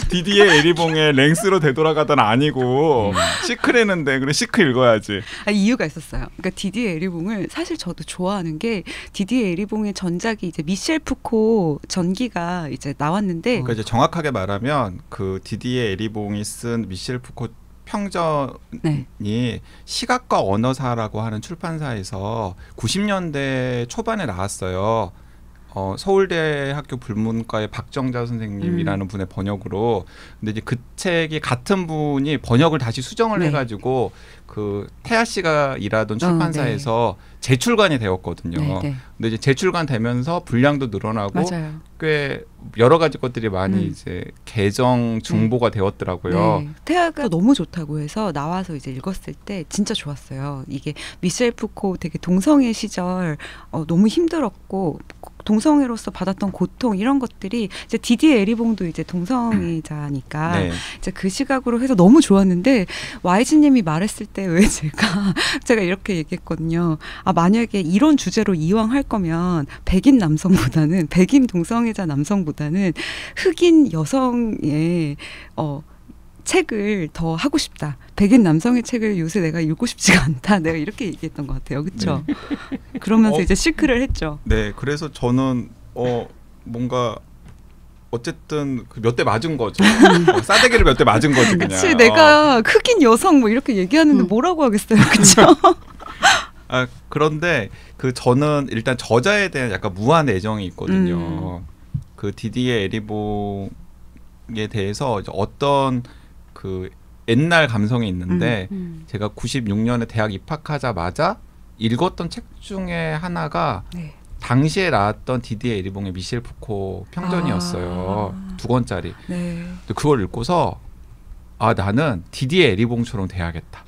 디디에 에리봉의 랭스로 되돌아가던 아니고 시크랬는데 그래 시크 읽어야지. 이유가 있었어요. 그러니까 디디에 에리봉을 사실 저도 좋아하는 게 디디에 에리봉의 전작이 이제 미셸 푸코 전기가 이제 나왔는데 그러니까 이제 정확하게 말하면 그 디디에 에리봉이 쓴 미셸 푸코 평전이 네. 시각과 언어사라고 하는 출판사에서 90년대 초반에 나왔어요. 서울대학교 불문과의 박정자 선생님이라는 분의 번역으로. 근데 이제 그 책이 같은 분이 번역을 다시 수정을 네. 해가지고 그 태아 씨가 일하던 출판사에서 재출간이 되었거든요. 네, 네. 근데 이제 재출간 되면서 분량도 늘어나고 맞아요. 꽤 여러 가지 것들이 많이 이제 개정 중보가 되었더라고요. 네. 태아가 너무 좋다고 해서 나와서 이제 읽었을 때 진짜 좋았어요. 이게 미셸 푸코 되게 동성애 시절 너무 힘들었고 동성애로서 받았던 고통 이런 것들이 이제 디디에 에리봉도 이제 동성애자니까 네. 이제 그 시각으로 해서 너무 좋았는데 YG님이 말했을 때 왜 제가 이렇게 얘기했거든요. 아 만약에 이런 주제로 이왕 할 거면 백인 남성보다는 백인 동성애자 남성보다는 흑인 여성의 책을 더 하고 싶다. 백인 남성의 책을 요새 내가 읽고 싶지가 않다. 내가 이렇게 얘기했던 것 같아요. 그렇죠? 네. 그러면서 이제 시크를 했죠. 네, 그래서 저는 뭔가 어쨌든 몇 대 맞은 거죠. 싸대기를 몇 대 맞은 거지 그냥. 그치, 내가 흑인 여성 뭐 이렇게 얘기하는데 뭐라고 하겠어요. 그렇죠? 그런데 저는 일단 저자에 대한 약간 무한 애정이 있거든요. 그 디디에 에리봉에 대해서 이제 어떤 그 옛날 감성이 있는데 제가 96년에 대학 입학하자마자 읽었던 책 중에 하나가 네. 당시에 나왔던 디디에 에리봉의 미셸 푸코 평전이었어요. 2권짜리. 네. 근데 그걸 읽고서 나는 디디에 에리봉처럼 돼야겠다.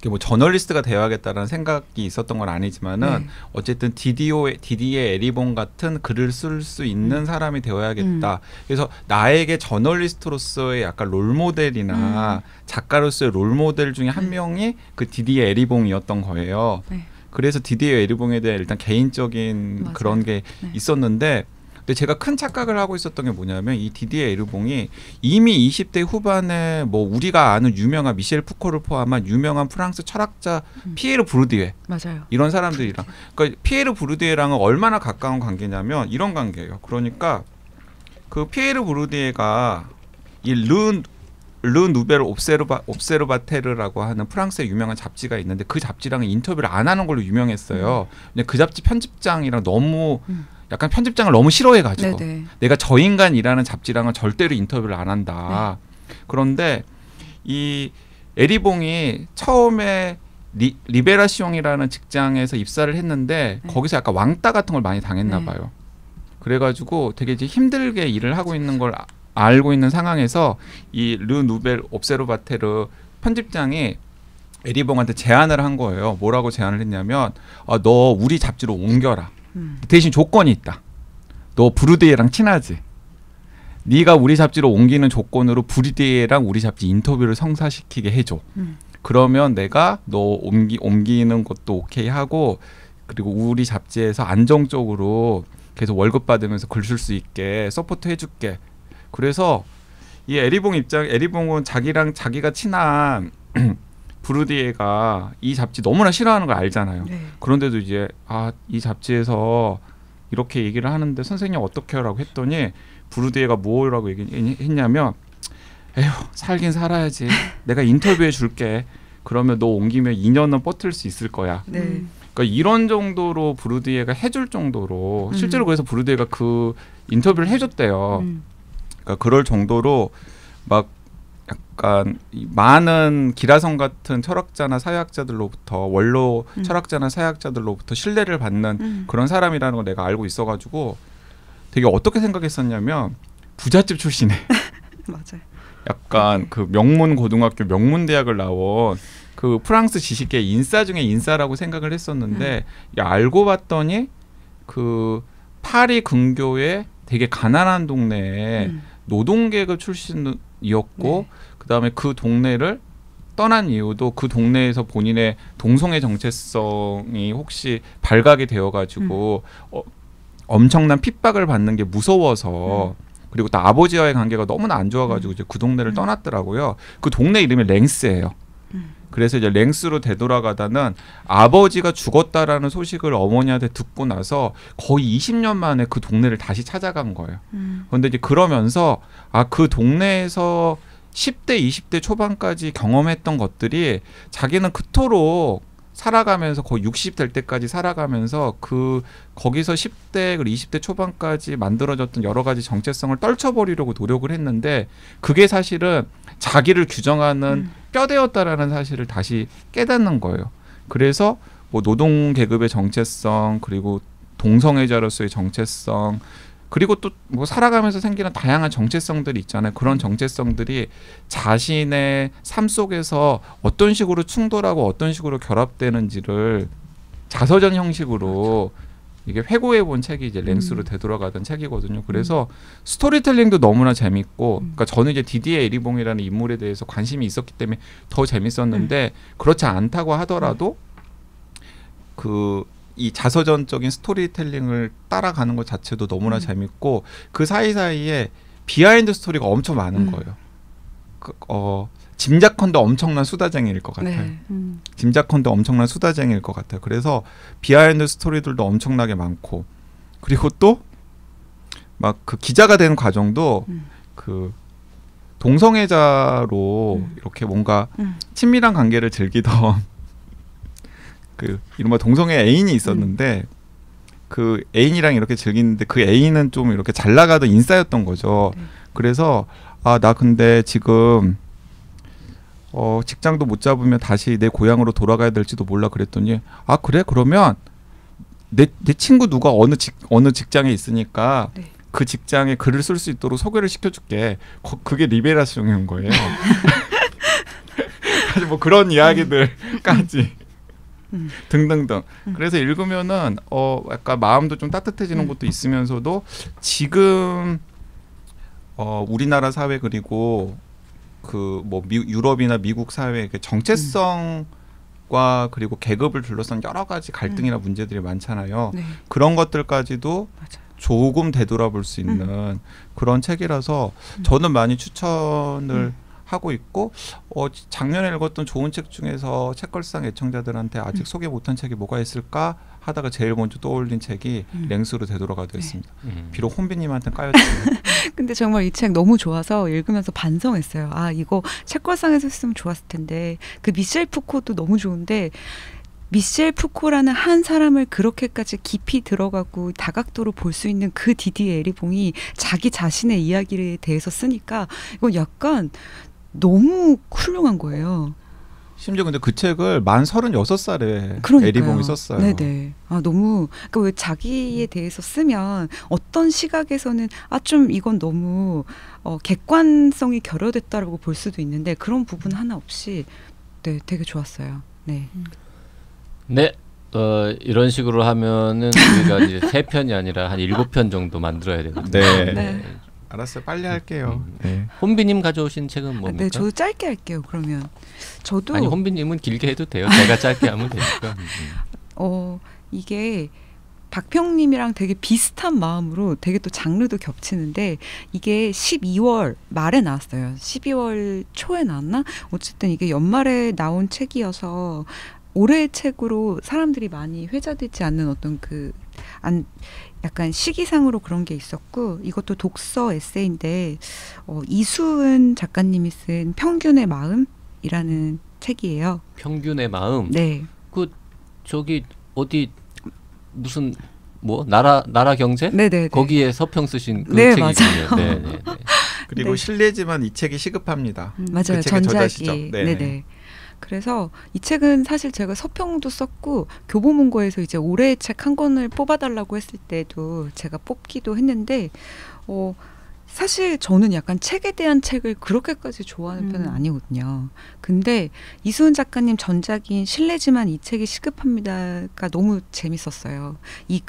이게 뭐 저널리스트가 되어야겠다라는 생각이 있었던 건 아니지만은 네. 어쨌든 디디에 에리봉 같은 글을 쓸 수 있는 사람이 되어야겠다. 그래서 나에게 저널리스트로서의 약간 롤모델이나 작가로서의 롤모델 중에 한 명이 그 디디에 에리봉이었던 거예요. 네. 그래서 디디에 에리봉에 대한 일단 개인적인 맞아요. 그런 게 네. 있었는데 근데 제가 큰 착각을 하고 있었던 게 뭐냐면 이 디디에 에리봉이 이미 20대 후반에 뭐 우리가 아는 유명한 미셸 푸코를 포함한 유명한 프랑스 철학자 피에르 부르디에 맞아요. 이런 사람들이랑 그러니까 피에르 부르디에랑은 얼마나 가까운 관계냐면 이런 관계예요. 그러니까 그 피에르 부르디에가 이 르 누벨 옵세르바테르라고 하는 프랑스의 유명한 잡지가 있는데 그 잡지랑은 인터뷰를 안 하는 걸로 유명했어요. 근데 그 잡지 편집장이랑 너무 약간 편집장을 너무 싫어해가지고 네네. 내가 저 인간이라는 잡지랑은 절대로 인터뷰를 안 한다. 그런데 이 에리봉이 처음에 리베라시옹이라는 직장에서 입사를 했는데 거기서 약간 왕따 같은 걸 많이 당했나 봐요. 그래가지고 되게 이제 힘들게 일을 하고 있는 걸 알고 있는 상황에서 이 르 누벨 옵세르바테르 편집장이 에리봉한테 제안을 한 거예요. 뭐라고 제안을 했냐면 너 우리 잡지로 옮겨라. 대신 조건이 있다. 너 부르디에랑 친하지? 네가 우리 잡지로 옮기는 조건으로 부르디에랑 우리 잡지 인터뷰를 성사시키게 해줘. 그러면 내가 너 옮기는 것도 오케이 하고 그리고 우리 잡지에서 안정적으로 계속 월급 받으면서 글 쓸 수 있게 서포트 해줄게. 그래서 이 에리봉은 자기가 친한 부르디에가 이 잡지 너무나 싫어하는 걸 알잖아요. 네. 그런데도 이제 이 잡지에서 이렇게 얘기를 하는데 선생님 어떻게 하라고 했더니 부르디에가 뭐라고 얘기했냐면 에휴 살긴 살아야지. 내가 인터뷰해 줄게. 그러면 너 옮기면 2년은 버틸 수 있을 거야. 네. 그러니까 이런 정도로 부르디에가 해줄 정도로 실제로 그래서 부르디에가 그 인터뷰를 해줬대요. 그러니까 그럴 정도로 막 약간 많은 기라성 같은 철학자나 사회학자들로부터 원로 철학자나 사회학자들로부터 신뢰를 받는 그런 사람이라는 걸 내가 알고 있어가지고 되게 어떻게 생각했었냐면 부잣집 출신에 맞아요. 약간 그 명문 고등학교 명문 대학을 나온 그 프랑스 지식계 인싸 중에 인싸라고 생각을 했었는데 알고 봤더니 그 파리 근교의 되게 가난한 동네에 노동계급 출신이었고 그다음에 그 동네를 떠난 이유도 그 동네에서 본인의 동성애 정체성이 혹시 발각이 되어가지고 엄청난 핍박을 받는 게 무서워서 그리고 또 아버지와의 관계가 너무나 안 좋아가지고 이제 그 동네를 떠났더라고요. 그 동네 이름이 랭스예요. 그래서 이제 랭스로 되돌아가다는 아버지가 죽었다라는 소식을 어머니한테 듣고 나서 거의 20년 만에 그 동네를 다시 찾아간 거예요. 그런데 이제 그러면서 그 동네에서 10대, 20대 초반까지 경험했던 것들이 자기는 그토록 살아가면서 거의 60 될 때까지 살아가면서 거기서 10대 그리고 20대 초반까지 만들어졌던 여러 가지 정체성을 떨쳐버리려고 노력을 했는데 그게 사실은 자기를 규정하는 뼈대였다라는 사실을 다시 깨닫는 거예요. 그래서 뭐 노동 계급의 정체성 그리고 동성애자로서의 정체성 그리고 또 뭐 살아가면서 생기는 다양한 정체성들이 있잖아요. 그런 정체성들이 자신의 삶 속에서 어떤 식으로 충돌하고 어떤 식으로 결합되는지를 자서전 형식으로 이게 회고해 본 책이 이제 랭스로 되돌아가던 책이거든요. 그래서 스토리텔링도 너무나 재밌고, 그러니까 저는 이제 디디에 에리봉이라는 인물에 대해서 관심이 있었기 때문에 더 재밌었는데 그렇지 않다고 하더라도 이 자서전적인 스토리텔링을 따라가는 것 자체도 너무나 재밌고 그 사이사이에 비하인드 스토리가 엄청 많은 거예요. 짐작컨대 엄청난 수다쟁이일 것 같아요. 네. 짐작컨대 엄청난 수다쟁이일 것 같아요. 그래서 비하인드 스토리들도 엄청나게 많고 그리고 또 막 그 기자가 되는 과정도 그 동성애자로 이렇게 뭔가 친밀한 관계를 즐기던 그 이른바 동성애 애인이 있었는데 그 애인이랑 이렇게 즐기는데 그 애인은 좀 이렇게 잘 나가던 인싸였던 거죠. 그래서 나 근데 지금 직장도 못 잡으면 다시 내 고향으로 돌아가야 될지도 몰라 그랬더니 그래 그러면 내 친구 누가 어느 직장에 있으니까 그 직장에 글을 쓸 수 있도록 소개를 시켜줄게. 그게 리베라숑인 거예요. 사실 뭐 그런 이야기들까지 등등등. 그래서 읽으면은 약간 마음도 좀 따뜻해지는 것도 있으면서도 지금 우리나라 사회 그리고 그 뭐 유럽이나 미국 사회의 정체성과 그리고 계급을 둘러싼 여러 가지 갈등이나 문제들이 많잖아요. 네. 그런 것들까지도 맞아요. 조금 되돌아볼 수 있는 그런 책이라서 저는 많이 추천을 하고 있고 작년에 읽었던 좋은 책 중에서 책걸상 애청자들한테 아직 소개 못한 책이 뭐가 있을까 하다가 제일 먼저 떠올린 책이 랭스로 되돌아가 되었습니다. 비록 혼비님한테는 까였지만 근데 정말 이 책 너무 좋아서 읽으면서 반성했어요. 이거 책걸상에서 했으면 좋았을 텐데. 그 미셸 푸코도 너무 좋은데 미셸 푸코라는 한 사람을 그렇게까지 깊이 들어가고 다각도로 볼 수 있는 그 디디에 에리봉이 자기 자신의 이야기에 대해서 쓰니까 이건 약간 너무 훌륭한 거예요. 심지어 근데 그 책을 만 36살에 그러니까요. 에리봉이 썼어요. 네네. 너무 그러니까 왜 자기에 대해서 쓰면 어떤 시각에서는 좀 이건 너무 객관성이 결여됐다라고 볼 수도 있는데 그런 부분 하나 없이 되게 좋았어요. 네. 네. 이런 식으로 하면은 우리가 이제 3편이 아니라 한 7편 정도 만들어야 되거든요. 네. 알았어요. 빨리 할게요. 네. 혼비님 가져오신 책은 뭡니까? 네, 저도 짧게 할게요. 그러면 저도 아니 혼비님은 길게 해도 돼요. 제가 짧게 하면 되니까. 이게 박평님이랑 되게 비슷한 마음으로 되게 또 장르도 겹치는데 이게 12월 말에 나왔어요. 12월 초에 나왔나? 어쨌든 이게 연말에 나온 책이어서 올해의 책으로 사람들이 많이 회자되지 않는 어떤 약간 시기상으로 그런 게 있었고 이것도 독서 에세이인데 이수은 작가님이 쓴 평균의 마음이라는 책이에요. 평균의 마음. 네. 저기 어디 무슨 뭐 나라 경제? 네네. 거기에 서평 쓰신 그 네, 책이군요. 네네. 그리고 네. 실례지만 이 책이 시급합니다. 맞아요. 그 책의 전작이. 저자시죠? 네네. 그래서 이 책은 사실 제가 서평도 썼고 교보문고에서 이제 올해의 책 한 권을 뽑아달라고 했을 때도 제가 뽑기도 했는데 사실 저는 약간 책에 대한 책을 그렇게까지 좋아하는 편은 아니거든요. 근데 이수은 작가님 전작인 실례지만 이 책이 시급합니다가 너무 재밌었어요. 이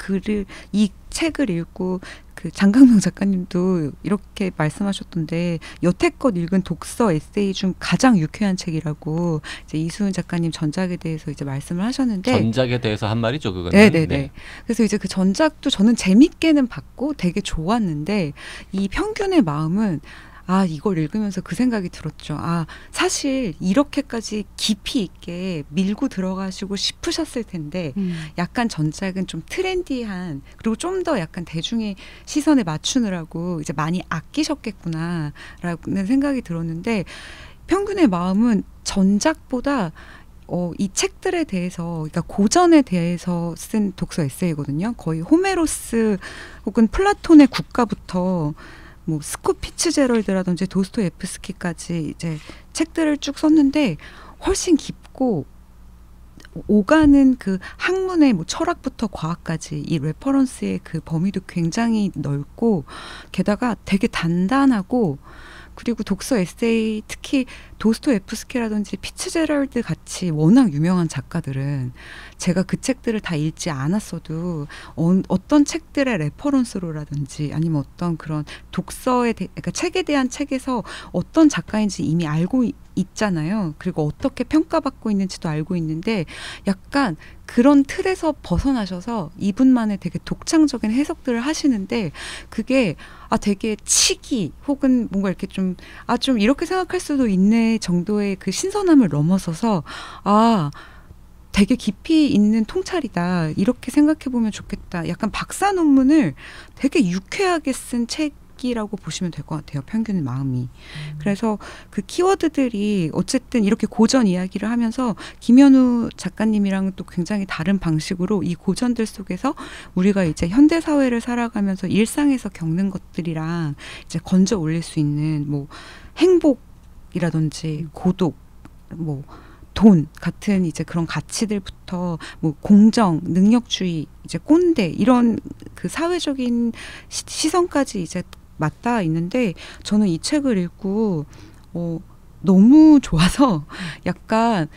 책을 읽고 그 장강명 작가님도 이렇게 말씀하셨던데 여태껏 읽은 독서 에세이 중 가장 유쾌한 책이라고 이제 이수은 작가님 전작에 대해서 이제 말씀을 하셨는데 전작에 대해서 한 말이죠, 그거는. 네네네. 네. 그래서 이제 그 전작도 저는 재밌게는 봤고 되게 좋았는데 이 평균의 마음은 이걸 읽으면서 그 생각이 들었죠. 사실 이렇게까지 깊이 있게 밀고 들어가시고 싶으셨을 텐데 약간 전작은 좀 트렌디한 그리고 좀 더 약간 대중의 시선에 맞추느라고 이제 많이 아끼셨겠구나라는 생각이 들었는데 평균의 마음은 전작보다 이 책들에 대해서, 그러니까 고전에 대해서 쓴 독서 에세이거든요. 거의 호메로스 혹은 플라톤의 국가부터 뭐 스콧 피츠제럴드라든지 도스토옙스키까지 이제 책들을 쭉 썼는데 훨씬 깊고 오가는 그 학문의 뭐 철학부터 과학까지 이 레퍼런스의 그 범위도 굉장히 넓고 게다가 되게 단단하고 그리고 독서 에세이 특히 도스토옙스키라든지 피츠제럴드 같이 워낙 유명한 작가들은 제가 그 책들을 다 읽지 않았어도 어떤 책들의 레퍼런스로라든지 아니면 어떤 그런 그러니까 책에 대한 책에서 어떤 작가인지 이미 알고 있잖아요. 그리고 어떻게 평가받고 있는지도 알고 있는데 약간 그런 틀에서 벗어나셔서 이분만의 되게 독창적인 해석들을 하시는데 그게 되게 치기 혹은 뭔가 이렇게 좀 이렇게 생각할 수도 있네 정도의 그 신선함을 넘어서서 되게 깊이 있는 통찰이다. 이렇게 생각해 보면 좋겠다. 약간 박사 논문을 되게 유쾌하게 쓴 책이라고 보시면 될 것 같아요. 평균의 마음이. 그래서 그 키워드들이 어쨌든 이렇게 고전 이야기를 하면서 김현우 작가님이랑은 또 굉장히 다른 방식으로 이 고전들 속에서 우리가 이제 현대 사회를 살아가면서 일상에서 겪는 것들이랑 이제 건져 올릴 수 있는 뭐 행복이라든지 고독, 뭐 돈 같은 이제 그런 가치들부터 뭐 공정, 능력주의, 이제 꼰대 이런 그 사회적인 시선까지 이제 맞닿아 있는데 저는 이 책을 읽고 너무 좋아서 약간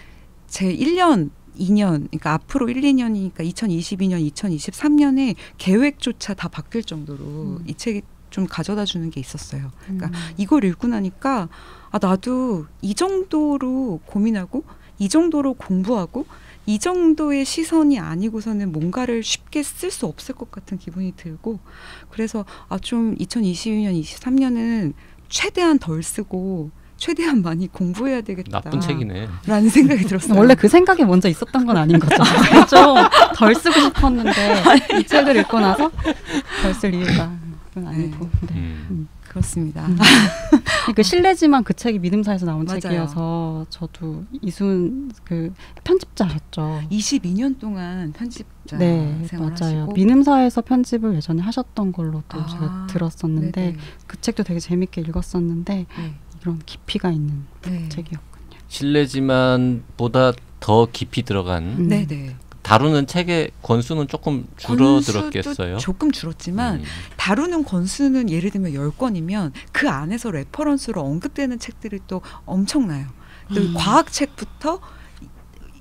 제 1년 2년, 그러니까 앞으로 1, 2년이니까 2022년, 2023년에 계획조차 다 바뀔 정도로 이 책이 좀 가져다 주는 게 있었어요. 그러니까 이걸 읽고 나니까 나도 이 정도로 고민하고 이 정도로 공부하고 이 정도의 시선이 아니고서는 뭔가를 쉽게 쓸 수 없을 것 같은 기분이 들고 그래서 좀 2022년, 23년은 최대한 덜 쓰고 최대한 많이 공부해야 되겠다. 나쁜 책이네. 라는 생각이 들었어요. 원래 그 생각이 먼저 있었던 건 아닌 거죠. 좀 덜 쓰고 싶었는데 이 책을 읽고 나서 덜 쓸 이유가 아니고. 그렇습니다. 그 실례지만 그 책이 믿음사에서 나온 맞아요. 책이어서 저도 이순 그 편집자셨죠. 22년 동안 편집자 네, 생활하시고 맞아요. 믿음사에서 편집을 예전에 하셨던 걸로 또 제가 들었었는데 네네. 그 책도 되게 재밌게 읽었었는데 네. 이런 깊이가 있는 네. 책이었군요. 실례지만 보다 더 깊이 들어간 네네. 다루는 책의 권수는 조금 줄어들었겠어요. 조금 줄었지만 다루는 권수는 예를 들면 10권이면 그 안에서 레퍼런스로 언급되는 책들이 또 엄청나요. 또 과학책부터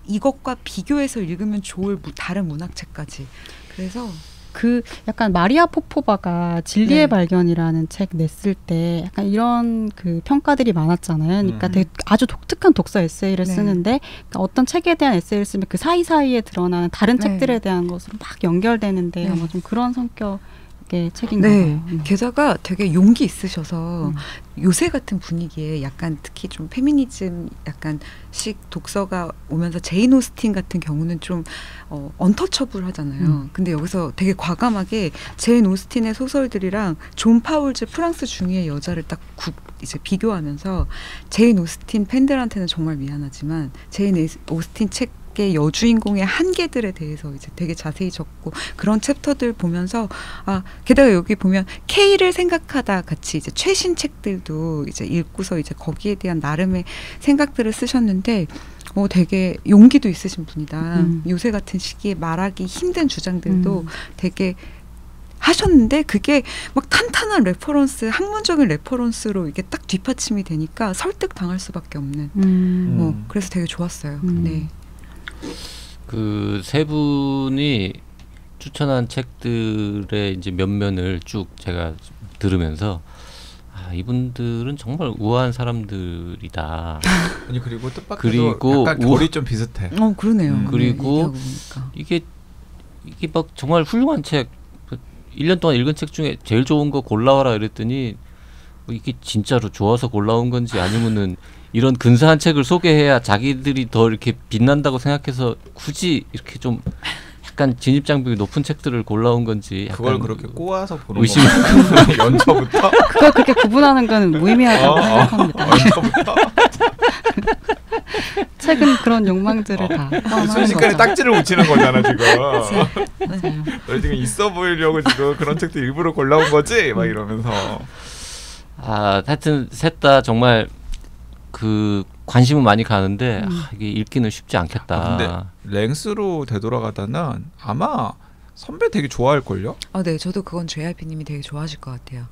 이것과 비교해서 읽으면 좋을 다른 문학책까지. 그래서 그 약간 마리아 포포바가 진리의 네. 발견이라는 책 냈을 때 약간 이런 그 평가들이 많았잖아요. 그러니까 되게 아주 독특한 독서 에세이를 네. 쓰는데 그러니까 어떤 책에 대한 에세이를 쓰면 그 사이사이에 드러나는 다른 네. 책들에 대한 것으로 막 연결되는데 네. 아마 좀 그런 성격의 책인가 네. 봐요. 게다가 되게 용기 있으셔서 요새 같은 분위기에 약간 특히 좀 페미니즘 약간식 독서가 오면서 제인 오스틴 같은 경우는 좀 언터처블 하잖아요. 근데 여기서 되게 과감하게 제인 오스틴의 소설들이랑 존 파울즈 프랑스 중위의 여자를 딱 이제 비교하면서 제인 오스틴 팬들한테는 정말 미안하지만 제인 오스틴 책의 여주인공의 한계들에 대해서 이제 되게 자세히 적고 그런 챕터들 보면서 게다가 여기 보면 K를 생각하다 같이 이제 최신 책들도 이제 읽고서 이제 거기에 대한 나름의 생각들을 쓰셨는데 되게 용기도 있으신 분이다. 요새 같은 시기에 말하기 힘든 주장들도 되게 하셨는데 그게 막 탄탄한 레퍼런스, 학문적인 레퍼런스로 이게 딱 뒷받침이 되니까 설득 당할 수밖에 없는. 그래서 되게 좋았어요. 네. 그 세 분이 추천한 책들의 이제 면면을 쭉 제가 들으면서 이분들은 정말 우아한 사람들이다. 아니 그리고 뜻밖에도 그리고 약간 결이 좀 비슷해. 그러네요. 그리고 이게 막 정말 훌륭한 책 1년 동안 읽은 책 중에 제일 좋은 거 골라와라 이랬더니 뭐 이게 진짜로 좋아서 골라온 건지 아니면은 이런 근사한 책을 소개해야 자기들이 더 이렇게 빛난다고 생각해서 굳이 이렇게 좀 약간 진입장벽이 높은 책들을 골라온 건지 약간 그걸 그렇게 꼬아서 보는 의심이 거 연초부터 그걸 그렇게 구분하는 건 무의미하다고 생각합니다. 연초부터 책은 그런 욕망들을 다 포함하는 순식간에 거죠. 딱지를 붙이는 거잖아 지금. 맞아요. 너 지금 있어 보이려고 지금 그런 책도 일부러 골라온 거지? 막 이러면서. 하여튼 셋 다 정말 그 관심은 많이 가는데 이게 읽기는 쉽지 않겠다. 근데 랭스로 되돌아가다는 아마 선배 되게 좋아할 걸요? 아, 네, 저도 그건 JYP님이 되게 좋아하실 것 같아요.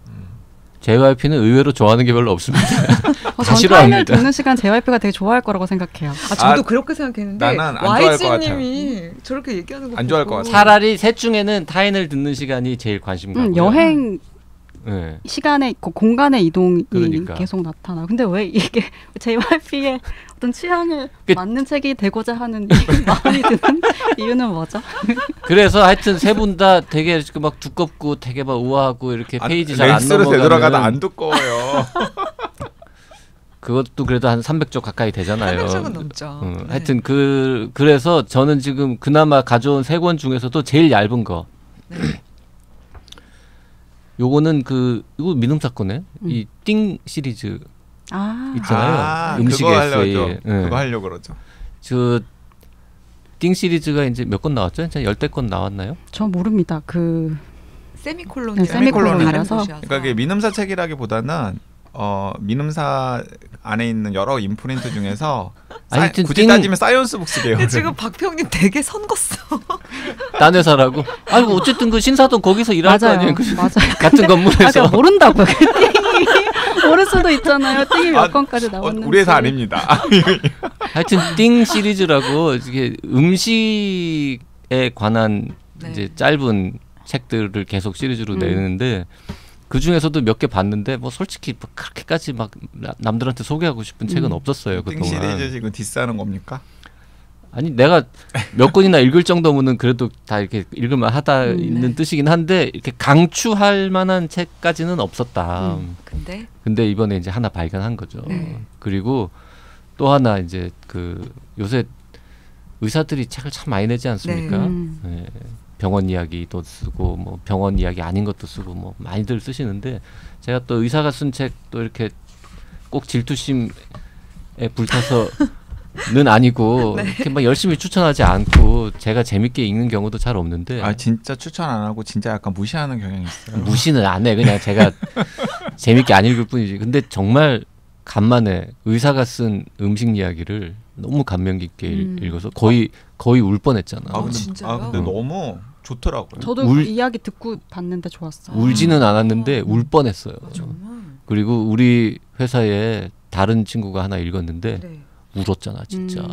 JYP는 의외로 좋아하는 게 별로 없습니다. 다 전 타인을 싫어합니다. 듣는 시간 JYP가 되게 좋아할 거라고 생각해요. 아, 저도 그렇게 생각했는데 나는 안 좋아할 것 YG님이 저렇게 얘기하는 거 안 좋아할 보고 것 같아요. 차라리 셋 중에는 타인을 듣는 시간이 제일 관심 가고요. 여행 네. 시간에 있고 공간의 이동이 그러니까. 계속 나타나. 근데 왜 이게 JYP의 어떤 취향에 맞는 책이 되고자 하는 마음이 드는 이유는 뭐죠? 그래서 하여튼 세 분 다 되게 막 두껍고 되게 막 우아하고 이렇게 페이지 잘 안 랭스로 넘어가는 되돌아가다 안 두꺼워요. 그것도 그래도 한 300쪽 가까이 되잖아요. 300쪽은 넘죠. 네. 하여튼 그래서 저는 지금 그나마 가져온 세 권 중에서도 제일 얇은 거. 네. 요거는 이거 민음 사건에 이 띵 시리즈 있잖아요. 음식 그거 에세이. 하려고 그거 하려고 그러죠. 띵 시리즈가 이제 몇 권 나왔죠? 이제 10권 나왔나요? 저 모릅니다. 세미콜론이라서 네, 세미콜론이라서. 그러니까 그게 민음사 책이라기보다는 민음사 안에 있는 여러 임프린트 중에서 하여튼 굳이 따지면 사이언스 북스래요. 근데 지금 박평님 되게 선궜어. 딴 회사라고? 아이고 어쨌든 그 신사동 거기서 일할 거 맞아요. 아니에요? 맞아요. 같은 건물에서. 그러니까 모른다고요. 띵이 모를 수도 있잖아요. 띵이 몇 건까지 나왔는지. 우리 회사 아닙니다. 하여튼 띵 시리즈라고 이게 음식에 관한 네. 이제 짧은 책들을 계속 시리즈로 내는데 그 중에서도 몇 개 봤는데 뭐 솔직히 뭐 그렇게까지 막 남들한테 소개하고 싶은 책은 없었어요. 띵 그동안. 시리즈 지금 디스하는 겁니까? 아니 내가 몇 권이나 읽을 정도면은 그래도 다 이렇게 읽을만 하다 있는 뜻이긴 한데 이렇게 강추할 만한 책까지는 없었다. 근데 이번에 이제 하나 발견한 거죠. 네. 그리고 또 하나 이제 요새 의사들이 책을 참 많이 내지 않습니까? 네. 병원 이야기도 쓰고 뭐 병원 이야기 아닌 것도 쓰고 뭐 많이들 쓰시는데 제가 또 의사가 쓴 책 또 이렇게 꼭 질투심에 불타서는 아니고 네. 이렇게 막 열심히 추천하지 않고 제가 재밌게 읽는 경우도 잘 없는데 진짜 추천 안 하고 진짜 약간 무시하는 경향이 있어요. 무시는 안 해. 그냥 제가 재밌게 안 읽을 뿐이지. 근데 정말 간만에 의사가 쓴 음식 이야기를 너무 감명 깊게 읽어서 거의 울 뻔했잖아. 진짜요? 근데 너무 좋더라고요. 저도 이야기 듣고 봤는데 좋았어요. 울지는 않았는데 울 뻔했어요. 정말. 그리고 우리 회사에 다른 친구가 하나 읽었는데 네. 울었잖아, 진짜.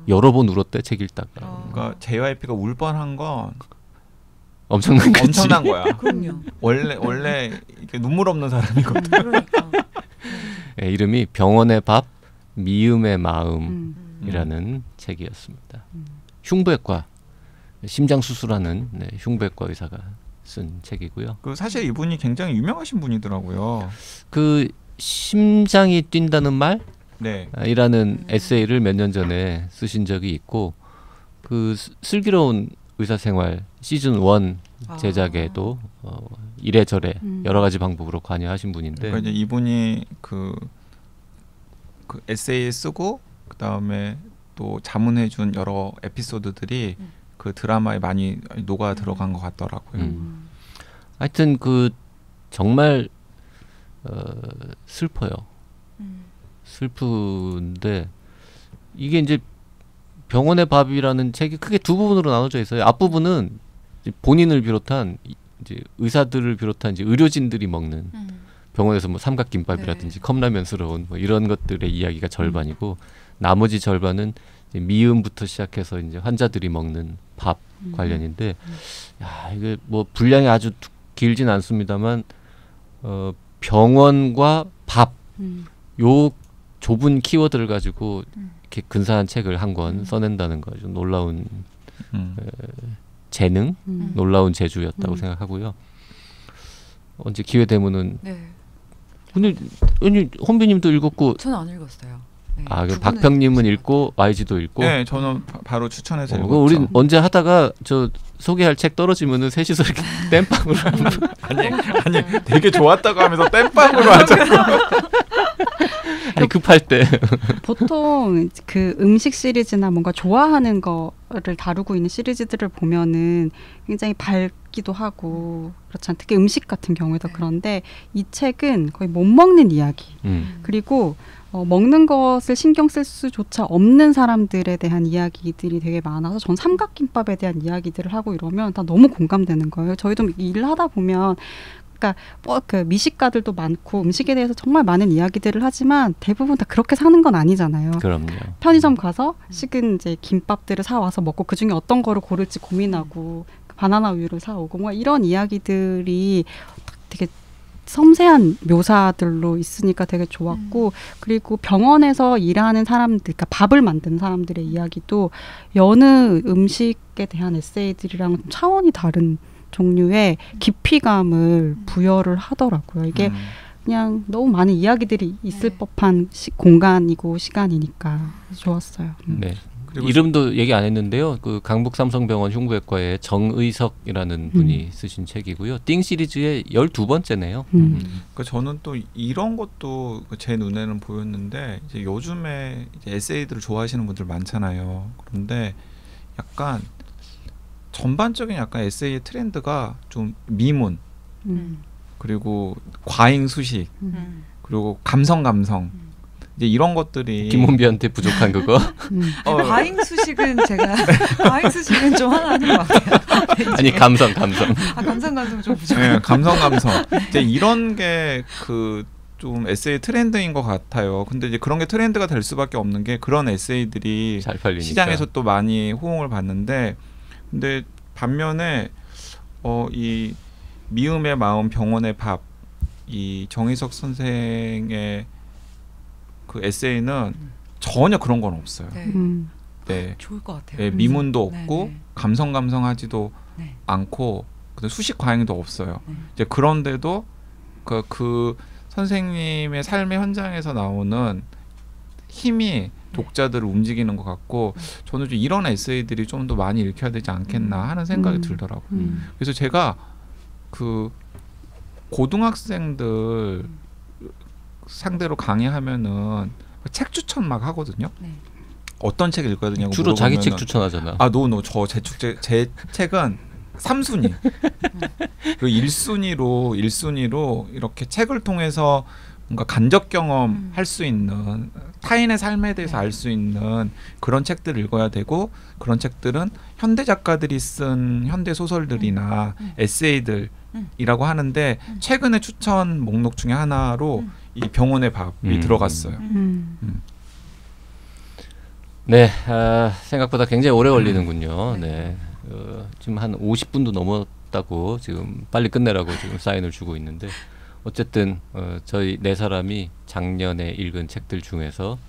여러 번 울었대 책 읽다가. 그러니까 JYP가 울 뻔한 건 엄청난 거지. 엄청난 거야. 그럼요. 원래 이렇게 눈물 없는 사람이거든. 그러니까. 네, 이름이 병원의 밥, 미음의 마음이라는 책이었습니다. 흉부외과, 심장 수술하는 흉부외과 의사가 쓴 책이고요. 사실 이분이 굉장히 유명하신 분이더라고요. 심장이 뛴다는 말? 네. 이라는 에세이를 몇 년 전에 쓰신 적이 있고 슬기로운 의사생활 시즌 1 제작에도 이래저래 여러 가지 방법으로 관여하신 분인데 그러니까 이제 이분이 그 에세이 쓰고 그 다음에 또 자문해준 여러 에피소드들이 그 드라마에 많이 녹아 들어간 것 같더라고요. 하여튼 정말 슬퍼요. 슬픈데 이게 이제 병원의 밥이라는 책이 크게 두 부분으로 나눠져 있어요. 앞부분은 본인을 비롯한 이제 의사들을 비롯한 이제 의료진들이 먹는 병원에서 뭐 삼각김밥이라든지 컵라면스러운 뭐 이런 것들의 이야기가 절반이고 나머지 절반은 이제 미음부터 시작해서 이제 환자들이 먹는 밥 관련인데 야 이게 뭐 분량이 아주 길진 않습니다만 병원과 밥 요 좁은 키워드를 가지고 이렇게 근사한 책을 한 권 써낸다는 거 좀 놀라운 재능, 놀라운 재주였다고 생각하고요. 언제 기회 되면은 근데 아니 혼비님도 읽었고 저는 안 읽었어요. 네. 그 두 분은 박평님은 읽으셨나요? 읽고 YG도 읽고. 네, 저는 바로 추천해서 그럼 읽었죠. 우리 언제 하다가 저 소개할 책 떨어지면은 셋이서 이렇게 땜빵으로 아니 되게 좋았다고 하면서 땜빵으로 하잖아. 아니 급할 때. 보통 그 음식 시리즈나 뭔가 좋아하는 거를 다루고 있는 시리즈들을 보면은 굉장히 밝기도 하고 그렇잖아요. 특히 음식 같은 경우에도 그런데 이 책은 거의 못 먹는 이야기. 그리고 먹는 것을 신경 쓸 수조차 없는 사람들에 대한 이야기들이 되게 많아서 전 삼각김밥에 대한 이야기들을 하고 이러면 다 너무 공감되는 거예요. 저희도 일을 하다 보면 그러니까 그 미식가들도 많고 음식에 대해서 정말 많은 이야기들을 하지만 대부분 다 그렇게 사는 건 아니잖아요. 그럼요. 편의점 가서 식은 이제 김밥들을 사 와서 먹고 그 중에 어떤 거를 고를지 고민하고 바나나 우유를 사 오고 뭐 이런 이야기들이 되게 섬세한 묘사들로 있으니까 되게 좋았고 그리고 병원에서 일하는 사람들, 그러니까 밥을 만드는 사람들의 이야기도 여느 음식에 대한 에세이들이랑 좀 차원이 다른 종류의 깊이감을 부여를 하더라고요. 이게 그냥 너무 많은 이야기들이 있을 법한 공간이고 시간이니까 좋았어요. 네. 이름도 얘기 안 했는데요. 그 강북 삼성병원 흉부외과의 정의석이라는 분이 쓰신 책이고요. 띵 시리즈의 12번째네요. 그러니까 저는 또 이런 것도 제 눈에는 보였는데 이제 요즘에 이제 에세이들을 좋아하시는 분들 많잖아요. 그런데 약간 전반적인 약간 에세이의 트렌드가 좀 미문 그리고 과잉 수식 그리고 감성 이제 이런 것들이 김원비한테 부족한 그거. 과잉 수식은 제가 과잉 수식은 좀 하나 하는 것 같아요. 아니 감성. 감성 좀 부족해요. 네, 감성 이제 이런 게 그 좀 에세이 트렌드인 것 같아요. 근데 이제 그런 게 트렌드가 될 수밖에 없는 게 그런 에세이들이 잘 팔리니까. 시장에서 또 많이 호응을 받는데 근데 반면에 이 미음의 마음 병원의 밥 이 정희석 선생의 그 에세이는 전혀 그런 건 없어요. 네. 네. 좋을 것 같아요. 네, 미문도 없고 네. 감성하지도 네. 않고 수식 과잉도 없어요. 네. 이제 그런데도 그 선생님의 삶의 현장에서 나오는 힘이 독자들을 움직이는 것 같고 저는 좀 이런 에세이들이 좀 더 많이 읽혀야 되지 않겠나 하는 생각이 들더라고요. 그래서 제가 그 고등학생들 상대로 강의하면은 책 추천 막 하거든요. 네. 어떤 책 읽어야 되냐고 주로 자기 책 물어보면은 추천하잖아. 제 책은 3순위 그리고 1순위로 이렇게 책을 통해서 뭔가 간접 경험 할 수 있는 타인의 삶에 대해서 알 수 있는 그런 책들을 읽어야 되고 그런 책들은 현대 작가들이 쓴 현대 소설들이나 에세이들이라고 하는데 최근에 추천 목록 중에 하나로 이 병원의 밥이 들어갔어요. 네, 생각보다 굉장히 오래 걸리는군요. 네, 지금 한 50분도 넘었다고 지금 빨리 끝내라고 지금 사인을 주고 있는데 어쨌든 저희 네 사람이 작년에 읽은 책들 중에서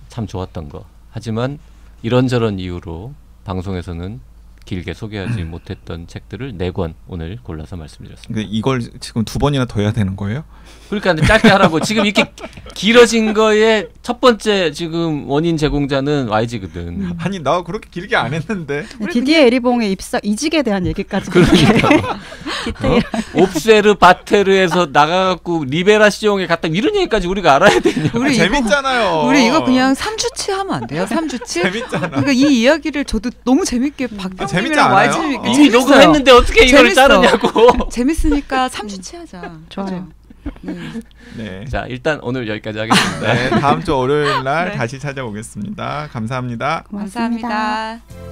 참 좋았던 거. 하지만 이런저런 이유로 방송에서는 길게 소개하지 못했던 책들을 4권 오늘 골라서 말씀드렸습니다. 근데 이걸 지금 2번이나 더 해야 되는 거예요? 그러니까 짧게 하라고. 지금 이렇게 길어진 거에 첫 번째 지금 원인 제공자는 YG거든. 아니 나 그렇게 길게 안 했는데. 디디에 에리봉의 입사 이직에 대한 얘기까지. 그러니까. 디테일. 옵세르 바테르에서 나가갖고 리베라 시용에 갔다 이런 얘기까지 우리가 알아야 되냐. 우리 재밌잖아요. 우리 이거 그냥 3주치 하면 안 돼요? 3주치? 재밌잖아. 그러니까 이 이야기를 저도 너무 재밌게 재밌지 박경님이랑 않아요? YG 이미 녹음했는데 어떻게 이걸 재밌어. 자르냐고. 재밌으니까 3주치 하자. 좋아요. 네. 자, 일단 오늘 여기까지 하겠습니다. 네, 다음 주 월요일 날 네. 다시 찾아오겠습니다. 감사합니다. 고맙습니다. 감사합니다.